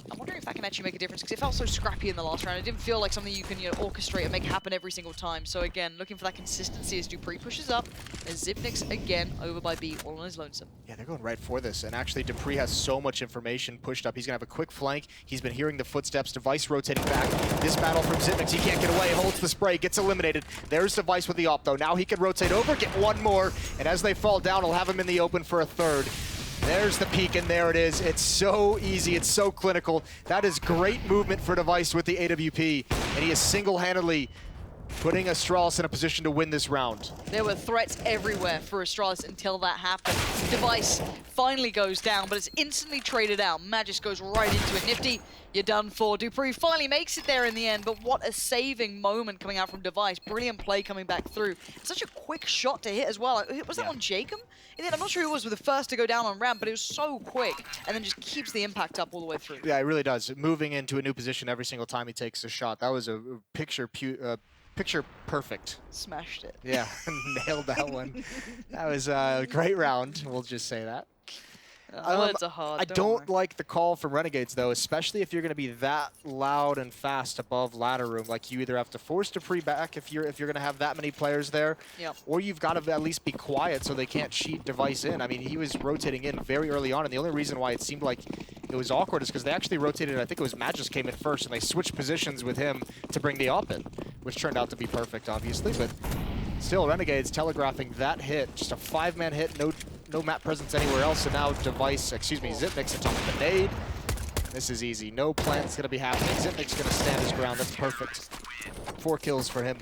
I'm wondering if that can actually make a difference, because it felt so scrappy in the last round. It didn't feel like something you can orchestrate and make happen every single time. So again, looking for that consistency as Dupree pushes up. As Zipnix again over by B, all on his lonesome. Yeah, they're going right for this. And actually, Dupree has so much information pushed up. He's going to have a quick flank. He's been hearing the footsteps. Device rotating back. This battle from Zipnix, he can't get away. Holds the spray, gets eliminated. There's Device with the op, though. Now he can rotate over, get one more. And as they fall down, he'll have him in the open for a third. There's the peak, and there it is. It's so easy. It's so clinical. That is great movement for Device with the AWP. And he is single-handedly putting Astralis in a position to win this round. There were threats everywhere for Astralis until that happened. Device finally goes down, but it's instantly traded out. Magisk goes right into it. Nifty, you're done for. Dupree finally makes it there in the end, but what a saving moment coming out from Device. Brilliant play coming back through. Such a quick shot to hit as well. Was that on Jacob? I'm not sure who was the first to go down on ramp, but it was so quick, and then just keeps the impact up all the way through. Yeah, it really does. Moving into a new position every single time he takes a shot. That was a picture perfect. Smashed it. Yeah, nailed that one. That was a great round, we'll just say that. Words are hard, I don't like the call from Renegades, though, especially if you're going to be that loud and fast above ladder room. Like, you either have to force Dupree back if you're going to have that many players there, or you've got to at least be quiet so they can't cheat Device in. I mean, he was rotating in very early on, and the only reason why it seemed like it was awkward is because they actually rotated, I think it was Magisk came in first, and they switched positions with him to bring the op in, which turned out to be perfect, obviously, but still, Renegades telegraphing that hit. Just a 5-man hit, no map presence anywhere else, and now Zipnix atop of the nade. This is easy. No plant's gonna be happening. Zipnix gonna stand his ground. That's perfect. 4 kills for him.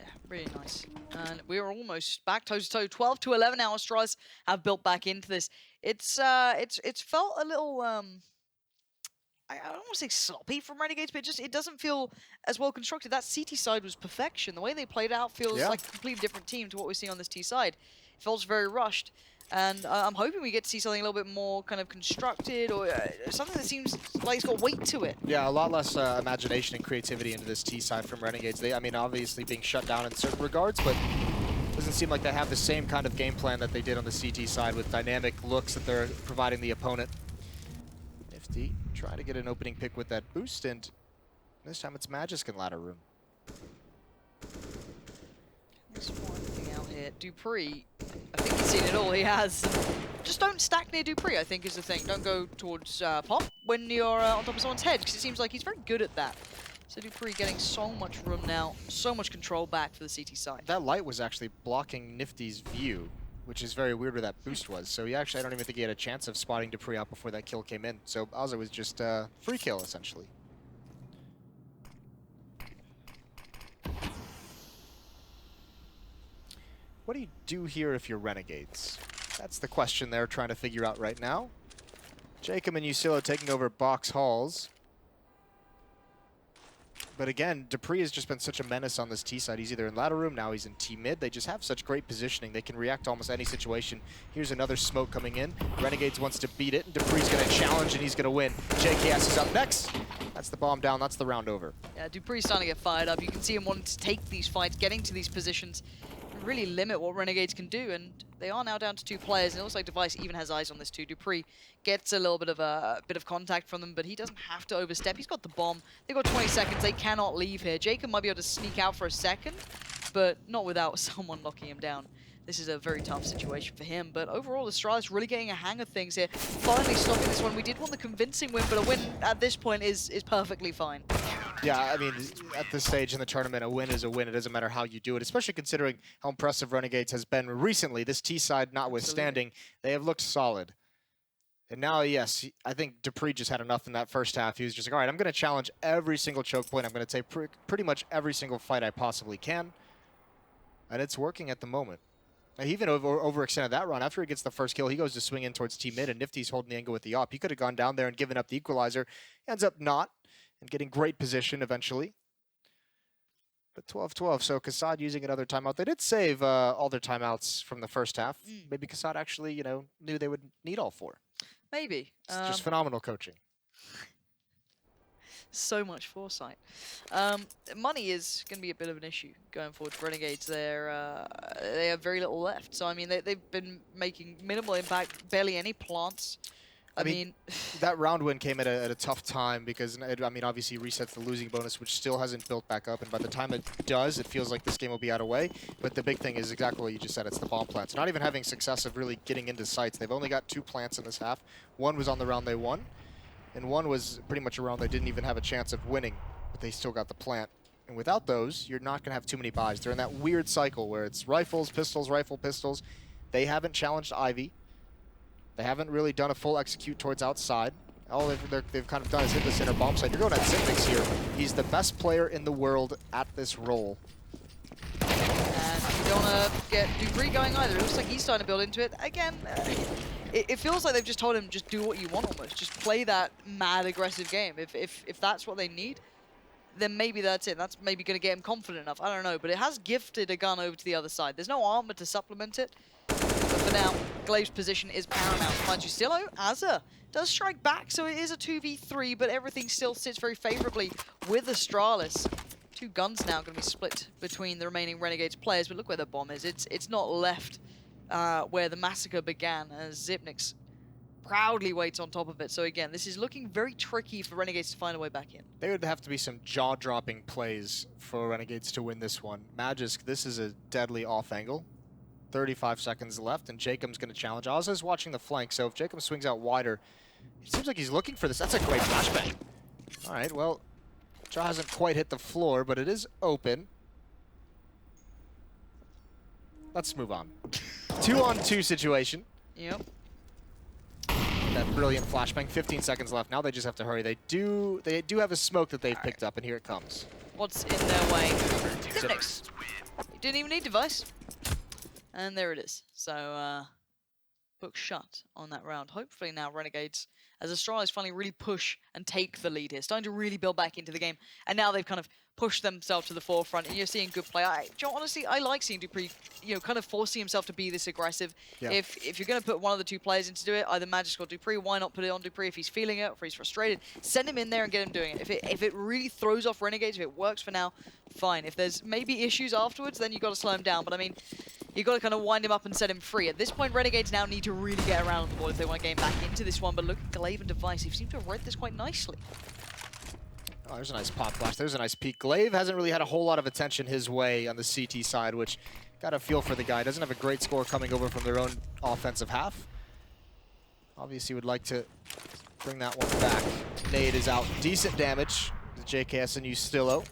Yeah, really nice. And we are almost back toe-to-toe. 12-11 now. Astralis have built back into this. It's felt a little I don't want to say sloppy from Renegades, but it doesn't feel as well constructed. That CT side was perfection. The way they played out feels like a completely different team to what we're seeing on this T side. It feels very rushed. And I'm hoping we get to see something a little bit more kind of constructed, or something that seems like it's got weight to it. Yeah, a lot less imagination and creativity into this T side from Renegades. I mean, obviously being shut down in certain regards, but it doesn't seem like they have the same kind of game plan that they did on the CT side with dynamic looks that they're providing the opponent. Nifty trying to get an opening pick with that boost, and this time it's Magisk in ladder room. There's one thing out here. Dupree, I think he's seen it all. He has. Just don't stack near Dupree, I think, is the thing. Don't go towards Pop when you're on top of someone's head, because it seems like he's very good at that. So Dupree getting so much room now, so much control back for the CT side. That light was actually blocking Nifty's view, which is very weird where that boost was. So he actually, I don't even think he had a chance of spotting Dupree out before that kill came in. So Alza was just free kill, essentially. What do you do here if you're Renegades? That's the question they're trying to figure out right now. Jacob and Usilo taking over box halls. But again, dupreeh has just been such a menace on this T side. He's either in ladder room, now he's in T mid. They just have such great positioning. They can react to almost any situation. Here's another smoke coming in. Renegades wants to beat it, and dupreeh's going to challenge, and he's going to win. JKS is up next. That's the bomb down. That's the round over. Yeah, dupreeh's starting to get fired up. You can see him wanting to take these fights, getting to these positions, and really limit what Renegades can do. And they are now down to 2 players, and it looks like Device even has eyes on this too. dupreeh gets a little bit of contact from them, but he doesn't have to overstep. He's got the bomb. They've got 20 seconds. They cannot leave here. Jacob might be able to sneak out for a second, but not without someone locking him down. This is a very tough situation for him, but overall, Astralis really getting a hang of things here. Finally stopping this one. We did want the convincing win, but a win at this point is perfectly fine. Yeah, I mean, at this stage in the tournament, a win is a win. It doesn't matter how you do it, especially considering how impressive Renegades has been recently. This T side notwithstanding, they have looked solid. And now, yes, I think dupreeh just had enough in that first half. He was just like, all right, I'm going to challenge every single choke point. I'm going to take pretty much every single fight I possibly can. And it's working at the moment. He even overextended that run. After he gets the first kill, he goes to swing in towards T mid, and Nifty's holding the angle with the op. He could have gone down there and given up the equalizer. Ends up not, and getting great position eventually. But 12-12, so Kassad using another timeout. They did save all their timeouts from the first half. Maybe Kassad actually, knew they would need all 4. Maybe. It's just phenomenal coaching. So much foresight. Money is going to be a bit of an issue going forward for Renegades. They have very little left. So, I mean, they've been making minimal impact, barely any plants. I mean that round win came at a tough time because, I mean, obviously resets the losing bonus, which still hasn't built back up. And by the time it does, it feels like this game will be out of way. But the big thing is exactly what you just said. It's the bomb plants. Not even having success of really getting into sites. They've only got 2 plants in this half. One was on the round they won, and one was pretty much a round they didn't even have a chance of winning, but they still got the plant. And without those, you're not going to have too many buys. They're in that weird cycle where it's rifles, pistols, rifle, pistols. They haven't challenged Ivy. They haven't really done a full execute towards outside. All they've kind of done is hit the center bomb site. You're going at Zipnix here. He's the best player in the world at this role. And you don't want to get dupreeh going either. It looks like he's starting to build into it. Again, it feels like they've just told him, just do what you want almost. Just play that mad aggressive game. If that's what they need, then maybe that's it. That's maybe going to get him confident enough. I don't know, but it has gifted a gun over to the other side. There's no armor to supplement it. But for now, Glaive's position is paramount. Mind you, Stillo, Azza does strike back, so it is a 2v3, but everything still sits very favorably with Astralis. 2 guns now going to be split between the remaining Renegades players, but look where the bomb is. It's not left where the massacre began, as Zipnix proudly waits on top of it. So again, this is looking very tricky for Renegades to find a way back in. There would have to be some jaw-dropping plays for Renegades to win this one. Magisk, this is a deadly off angle. 35 seconds left, and Jacob's going to challenge. Ozza's watching the flank, so if Jacob swings out wider, it seems like he's looking for this. That's a great flashbang. All right, well, Jaw hasn't quite hit the floor, but it is open. Let's move on. 2-on-2 situation. Yep. That brilliant flashbang. 15 seconds left. Now they just have to hurry. They do have a smoke that they've picked up, and here it comes. What's in their way? Zipnix. You didn't even need device. And there it is. So, book shut on that round. Hopefully now Renegades, as Astralis finally really push and take the lead here, starting to really build back into the game. And now they've kind of pushed themselves to the forefront, and you're seeing good play. Honestly, I like seeing dupreeh, kind of forcing himself to be this aggressive. Yeah. If you're going to put one of the 2 players in to do it, either Magisk or dupreeh, why not put it on dupreeh if he's feeling it or if he's frustrated? Send him in there and get him doing it. If it really throws off Renegades, if it works for now, fine. If there's maybe issues afterwards, then you've got to slow him down. But I mean, you've got to kind of wind him up and set him free. At this point, Renegades now need to really get around the board if they want to gain back into this one. But look at Glaive and Device. They seem to have read this quite nicely. Oh, there's a nice pop flash. There's a nice peek. Glaive hasn't really had a whole lot of attention his way on the CT side, which got a feel for the guy. Doesn't have a great score coming over from their own offensive half. Obviously would like to bring that one back. Nade is out. Decent damage. The JKS and Ustillo.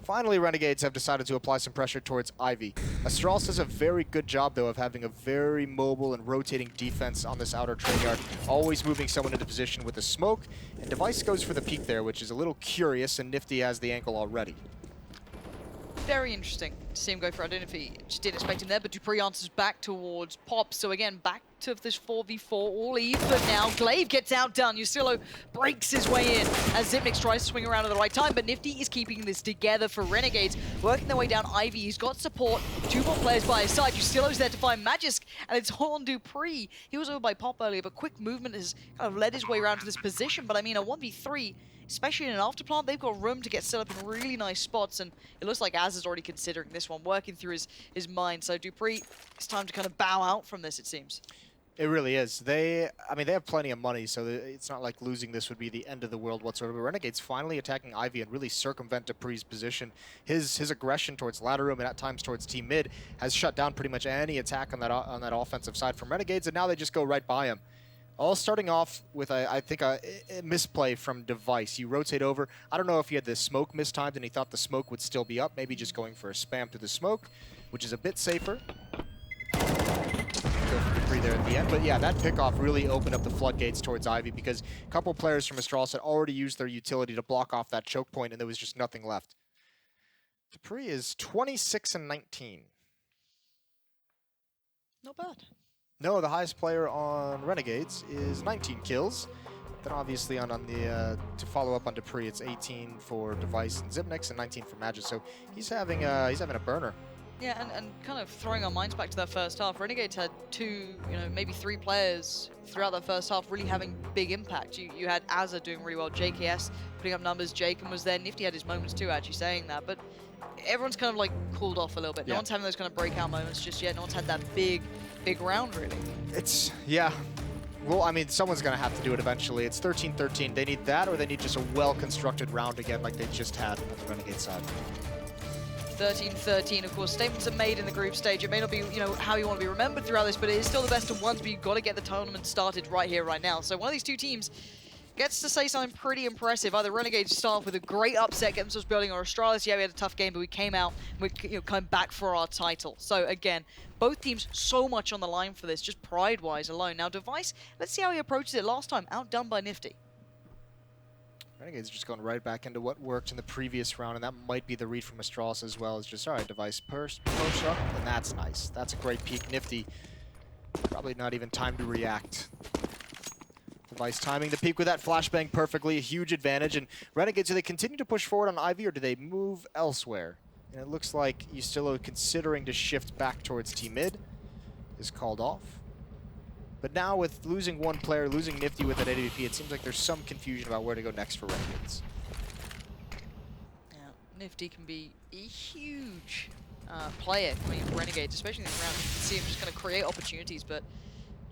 Finally, Renegades have decided to apply some pressure towards Ivy. Astralis does a very good job, though, of having a very mobile and rotating defense on this outer train yard, always moving someone into position with a smoke. And Device goes for the peek there, which is a little curious, and Nifty has the ankle already. Very interesting to see him go for it. I don't know if he just didn't expect him there, but Dupree answers back towards Pop. So again, back to this 4v4 all even now. Glaive gets outdone. Yusilo breaks his way in as Zipnix tries to swing around at the right time, but Nifty is keeping this together for Renegades, working their way down Ivy. He's got support, 2 more players by his side. Yusilo's there to find Magisk, and it's all on Dupree. He was over by Pop earlier, but quick movement has kind of led his way around to this position. But I mean, a 1v3, especially in an afterplant, they've got room to get set up in really nice spots, and it looks like Az is already considering this one, working through his mind. So Dupree, it's time to kind of bow out from this, it seems. It really is. I mean, they have plenty of money, so it's not like losing this would be the end of the world whatsoever. But Renegades finally attacking Ivy and really circumvent Dupree's position. His aggression towards ladder room and at times towards team mid has shut down pretty much any attack on that offensive side from Renegades, and now they just go right by him. All starting off with, I think, a misplay from Device. You rotate over. I don't know if he had the smoke mistimed and he thought the smoke would still be up. Maybe just going for a spam through the smoke, which is a bit safer. Go for Dupree there at the end. But yeah, that pickoff really opened up the floodgates towards Ivy because a couple players from Astralis had already used their utility to block off that choke point, and there was just nothing left. Dupree is 26-19. Not bad. No, the highest player on Renegades is 19 kills. Then obviously on the to follow up on Dupree, it's 18 for Device and Zipnix and 19 for Magic. So he's having a burner. Yeah, and kind of throwing our minds back to that first half, Renegades had 2, maybe 3 players throughout that first half really having big impact. You had Azza doing really well, JKS putting up numbers, Jacob was there, Nifty had his moments too, actually saying that, but everyone's kind of like cooled off a little bit. No one's having those kind of breakout moments just yet. No one's had that big round, really. Yeah. Well, I mean, someone's going to have to do it eventually. It's 13-13. They need that, or they need just a well-constructed round again like they just had on the Renegade side. 13-13, of course, statements are made in the group stage. It may not be, how you want to be remembered throughout this, but it is still the best of ones, but you've got to get the tournament started right here, right now. So one of these two teams gets to say something pretty impressive. Either Renegades start off with a great upset, get themselves building, or Astralis, yeah, we had a tough game, but we came out, we came back for our title. So again, both teams so much on the line for this, just pride-wise alone. Now Device, let's see how he approaches it last time, outdone by Nifty. Renegades just going right back into what worked in the previous round, and that might be the read from Astralis as well. It's just, all right, Device push up, and that's nice. That's a great peek. Nifty, probably not even time to react. Device timing the peek with that flashbang perfectly, a huge advantage. And Renegades, do they continue to push forward on Ivy, or do they move elsewhere? And it looks like Yusilo considering to shift back towards Team Mid is called off. But now with losing one player, losing Nifty with that AWP, it seems like there's some confusion about where to go next for Renegades. Yeah, Nifty can be a huge player coming for Renegades, especially in this round. You can see him just going to create opportunities, but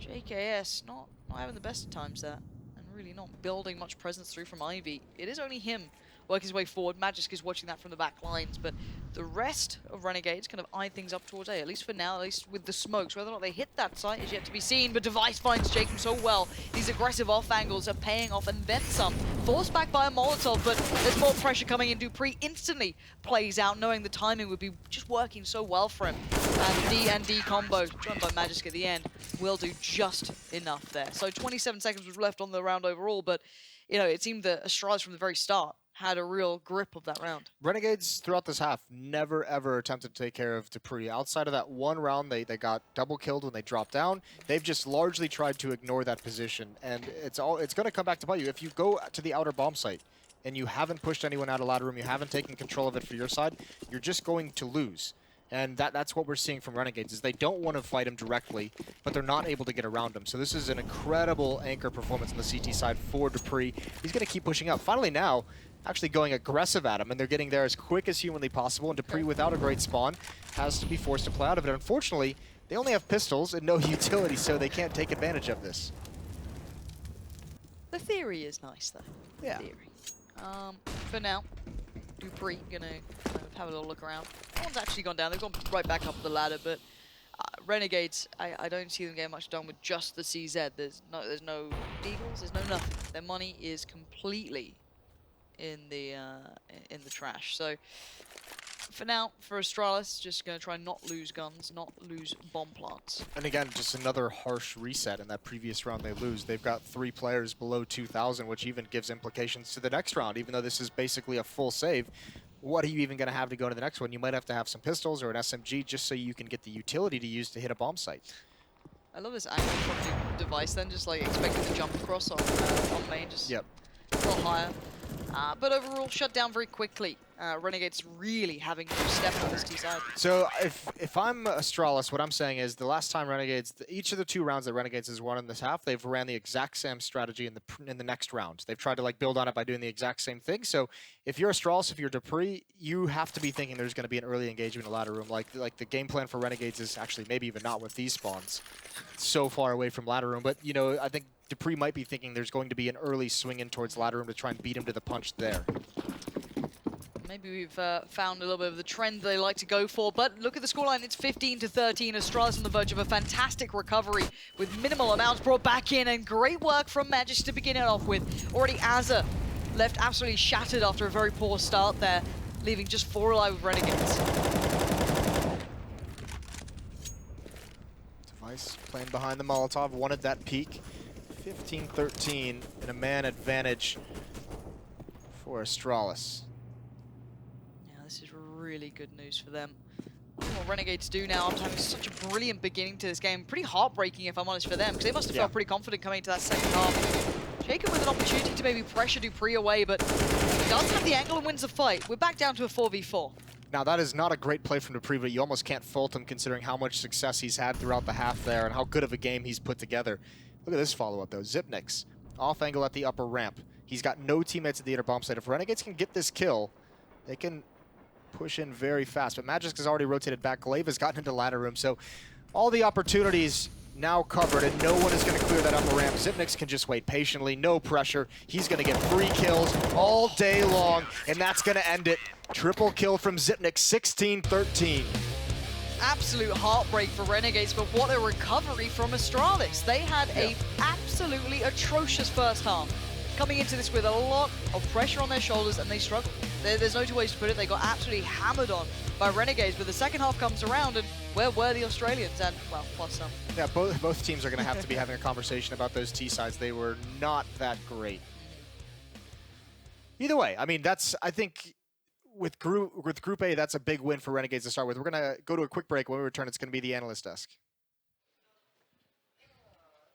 JKS not having the best of times there, and really not building much presence through from Ivy. It is only him working his way forward. Magisk is watching that from the back lines, but the rest of Renegades kind of eye things up towards A, at least for now, at least with the smokes. Whether or not they hit that site is yet to be seen, but Device finds Jacob so well. These aggressive off angles are paying off, and then some. Forced back by a Molotov, but there's more pressure coming in. Dupree instantly plays out, knowing the timing would be just working so well for him. And D and D combo, joined by Magisk at the end, will do just enough there. So 27 seconds was left on the round overall, but it seemed that Astralis from the very start had a real grip of that round. Renegades throughout this half never ever attempted to take care of Dupree. Outside of that one round, they got double killed when they dropped down. They've just largely tried to ignore that position, and it's going to come back to bite you. If you go to the outer bomb site and you haven't pushed anyone out of ladder room, you haven't taken control of it for your side, you're just going to lose. And that's what we're seeing from Renegades, is they don't want to fight him directly, but they're not able to get around him. So this is an incredible anchor performance on the CT side for Dupree. He's going to keep pushing up. Finally now, actually going aggressive at him, and they're getting there as quick as humanly possible, and Dupree, without a great spawn, has to be forced to play out of it. Unfortunately, they only have pistols and no utility, so they can't take advantage of this. The theory is nice, though. Yeah. The theory. For now, Dupree gonna kind of have a little look around. No one's actually gone down. They've gone right back up the ladder, but Renegades, I don't see them getting much done with just the CZ. There's no deagles, there's no nothing. Their money is completely in the trash. So for now, for Astralis, just going to try and not lose guns, not lose bomb plants. And again, just another harsh reset in that previous round they lose. They've got 3 players below 2,000, which even gives implications to the next round. Even though this is basically a full save, what are you even going to have to go to the next one? You might have to have some pistols or an SMG just so you can get the utility to use to hit a bomb site. I love this angle from the device then, just like expecting to jump across on main, just a little higher. But overall, shut down very quickly. Renegades really having to step on this T side. So if I'm Astralis, what I'm saying is the last time Renegades, each of the 2 rounds that Renegades has won in this half, they've ran the exact same strategy in the next round. They've tried to like build on it by doing the exact same thing. So if you're Astralis, if you're Dupree, you have to be thinking there's going to be an early engagement in ladder room. Like the game plan for Renegades is actually maybe even not with these spawns, so far away from ladder room. But you know, I think Dupree might be thinking there's going to be an early swing in towards ladder room to try and beat him to the punch there. Maybe we've found a little bit of the trend they like to go for, but look at the scoreline, it's 15-13. Astralis on the verge of a fantastic recovery with minimal amounts brought back in, and great work from Magis to begin it off with. Already Azza left absolutely shattered after a very poor start there, leaving just 4 alive with Renegades. Device playing behind the Molotov, wanted that peak. 15-13 and a man advantage for Astralis. This is really good news for them. What Renegades do now after having such a brilliant beginning to this game. Pretty heartbreaking, if I'm honest, for them, because they must have felt pretty confident coming into that second half. Jacob with an opportunity to maybe pressure Dupree away, but he does have the angle and wins the fight. We're back down to a 4v4. Now, that is not a great play from Dupree, but you almost can't fault him considering how much success he's had throughout the half there and how good of a game he's put together. Look at this follow-up, though. Zipnix, off angle at the upper ramp. He's got no teammates at the inner bomb site. If Renegades can get this kill, they can push in very fast, but Magisk has already rotated back. Glaive has gotten into ladder room, so all the opportunities now covered, and no one is going to clear that upper ramp. Zipnix can just wait patiently, no pressure. He's going to get free kills all day long, and that's going to end it. Triple kill from Zipnix, 16-13. Absolute heartbreak for Renegades, but what a recovery from Astralis. They had a absolutely atrocious first half. Coming into this with a lot of pressure on their shoulders, and they struggled. There's no two ways to put it. They got absolutely hammered on by Renegades, but the second half comes around, and where were the Australians? And, well, plus some. Yeah, both teams are going to have to be having a conversation about those T-sides. They were not that great. Either way, I mean, I think with Group A, that's a big win for Renegades to start with. We're going to go to a quick break. When we return, it's going to be the analyst desk.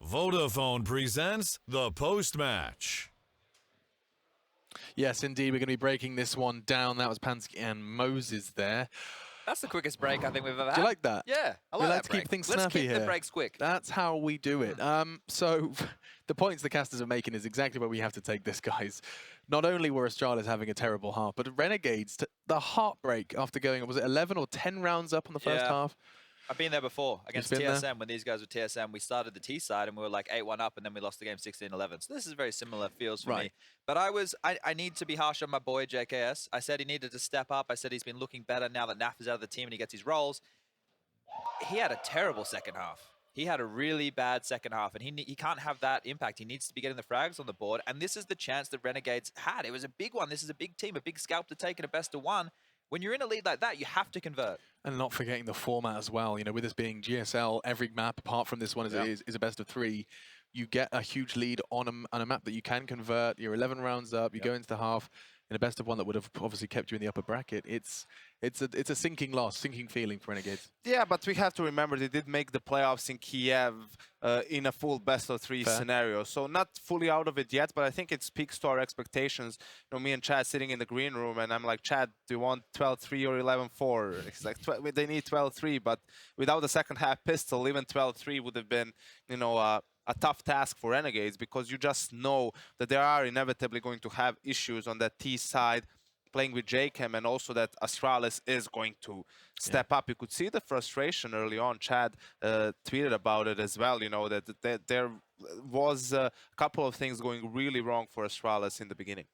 Vodafone presents the post-match. Yes, indeed. We're going to be breaking this one down. That was Pansky and Moses there. That's the quickest break I think we've ever had. Do you like that? Yeah, I We like like that to break. keep things Let's snappy keep here. the breaks quick. That's how we do it. So the points the casters are making is exactly where we have to take this, guys. Not only were Astralis having a terrible half, but Renegades, the heartbreak after going, was it 11 or 10 rounds up on the first half? I've been there before against been there? TSM when these guys were TSM. We started the T side and we were like 8-1 up, and then we lost the game 16-11. So this is very similar feels for me. But I need to be harsh on my boy JKS. I said he needed to step up. I said he's been looking better now that Naf is out of the team and he gets his roles. He had a terrible second half. He had a really bad second half, and he can't have that impact. He needs to be getting the frags on the board, and this is the chance that Renegades had. It was a big one. This is a big team, a big scalp to take, and a best of one. When you're in a lead like that, you have to convert. And not forgetting the format as well. You know, with this being GSL, every map apart from this one is a best of 3. You get a huge lead on a map that you can convert. You're 11 rounds up. You go into the half in a best of 1 that would have obviously kept you in the upper bracket. It's a sinking loss, sinking feeling for Renegades. Yeah, but we have to remember they did make the playoffs in Kiev in a full best of 3 scenario. So not fully out of it yet, but I think it speaks to our expectations. You know, me and Chad sitting in the green room, and I'm like, Chad, do you want 12-3 or 11-4? He's like, they need 12-3, but without the second half pistol, even 12-3 would have been, you know, a tough task for Renegades, because you just know that they are inevitably going to have issues on that T side playing with JChem, and also that Astralis is going to step up. You could see the frustration early on. Chad tweeted about it as well, you know, that there was a couple of things going really wrong for Astralis in the beginning.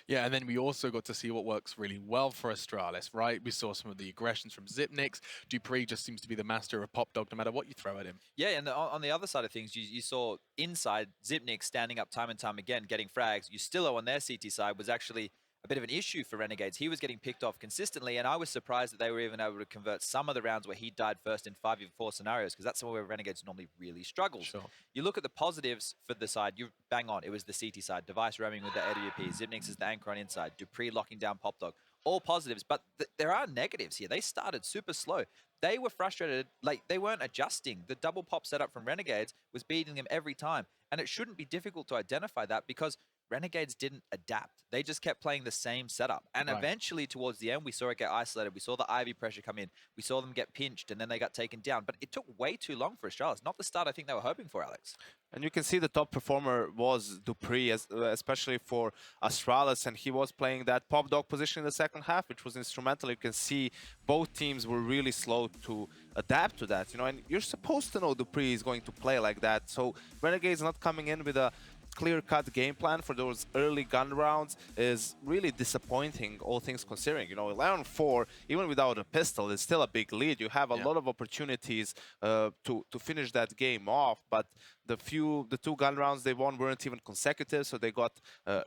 Yeah, and then we also got to see what works really well for Astralis, right? We saw some of the aggressions from Zipnix. Dupree just seems to be the master of pop dog no matter what you throw at him. Yeah, and on the other side of things, you saw inside Zipnix standing up time and time again, getting frags. Ustillo on their CT side was actually a bit of an issue for Renegades. He was getting picked off consistently, and I was surprised that they were even able to convert some of the rounds where he died first in 5v4 scenarios, because that's where Renegades normally really struggles. Sure. You look at the positives for the side, you bang on, it was the CT side. Device roaming with the AWP. Zipnix is the anchor on inside. Dupree locking down Pop Dog. all positives, but there are negatives here. They started super slow. They were frustrated, like they weren't adjusting. The double pop setup from Renegades was beating them every time. And it shouldn't be difficult to identify that because Renegades didn't adapt. They just kept playing the same setup. And eventually towards the end, we saw it get isolated. We saw the Ivy pressure come in. We saw them get pinched and then they got taken down. But it took way too long for Astralis. Not the start I think they were hoping for, Alex. And you can see the top performer was dupreeh, especially for Astralis, and he was playing that pop dog position in the second half, which was instrumental. You can see both teams were really slow to adapt to that, you know, and you're supposed to know dupreeh is going to play like that. So Renegades not coming in with a clear-cut game plan for those early gun rounds is really disappointing, all things considering. You know, 11-4, even without a pistol, is still a big lead. You have a lot of opportunities to finish that game off, but the two gun rounds they won weren't even consecutive, so they got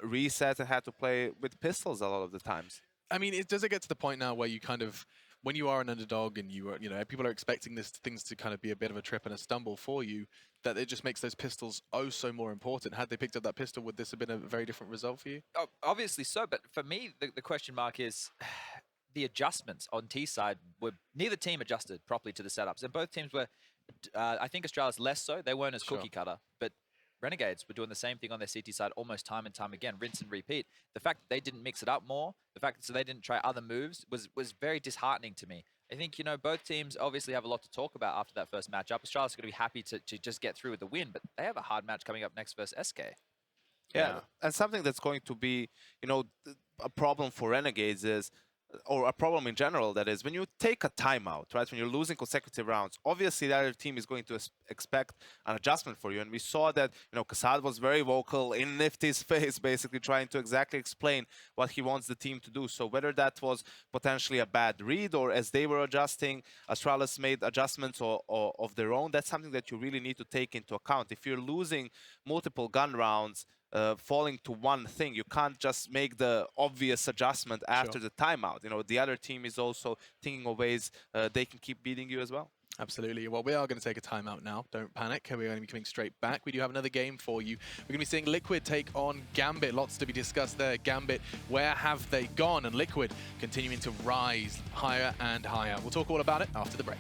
reset and had to play with pistols a lot of the times. I mean, does it get to the point now where you kind of, when you are an underdog and you know, people are expecting things to kind of be a bit of a trip and a stumble for you, that it just makes those pistols oh so more important? Had they picked up that pistol, would this have been a very different result for you? Oh, obviously so, but for me, the question mark is the adjustments on T side were, neither team adjusted properly to the setups, and both teams were, I think Astralis less so. They weren't as cookie cutter, but Renegades were doing the same thing on their CT side almost time and time again, rinse and repeat. The fact that they didn't mix it up more, the fact that they didn't try other moves was very disheartening to me. I think, you know, both teams obviously have a lot to talk about after that first matchup. Astralis are going to be happy to just get through with the win, but they have a hard match coming up next versus SK. Yeah, and something that's going to be, you know, a problem for Renegades is, or a problem in general, that is, when you take a timeout, right, when you're losing consecutive rounds, obviously the other team is going to expect an adjustment for you. And we saw that, you know, Kassad was very vocal in Nifty's face, basically trying to exactly explain what he wants the team to do. So whether that was potentially a bad read or as they were adjusting, Astralis made adjustments of their own, that's something that you really need to take into account. If you're losing multiple gun rounds, falling to one thing, you can't just make the obvious adjustment after the timeout. You know, the other team is also thinking of ways they can keep beating you as well. Absolutely. Well, we are going to take a timeout now. Don't panic. We're going to be coming straight back. We do have another game for you. We're going to be seeing Liquid take on Gambit. Lots to be discussed there. Gambit, where have they gone? And Liquid continuing to rise higher and higher. We'll talk all about it after the break.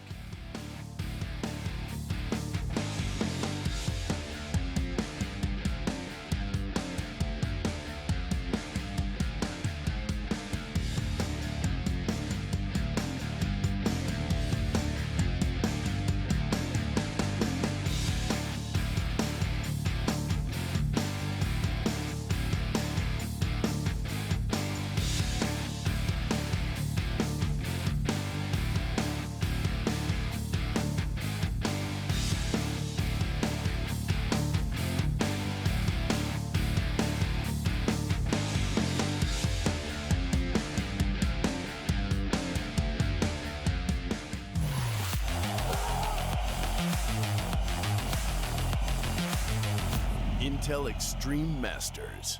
Intel Extreme Masters.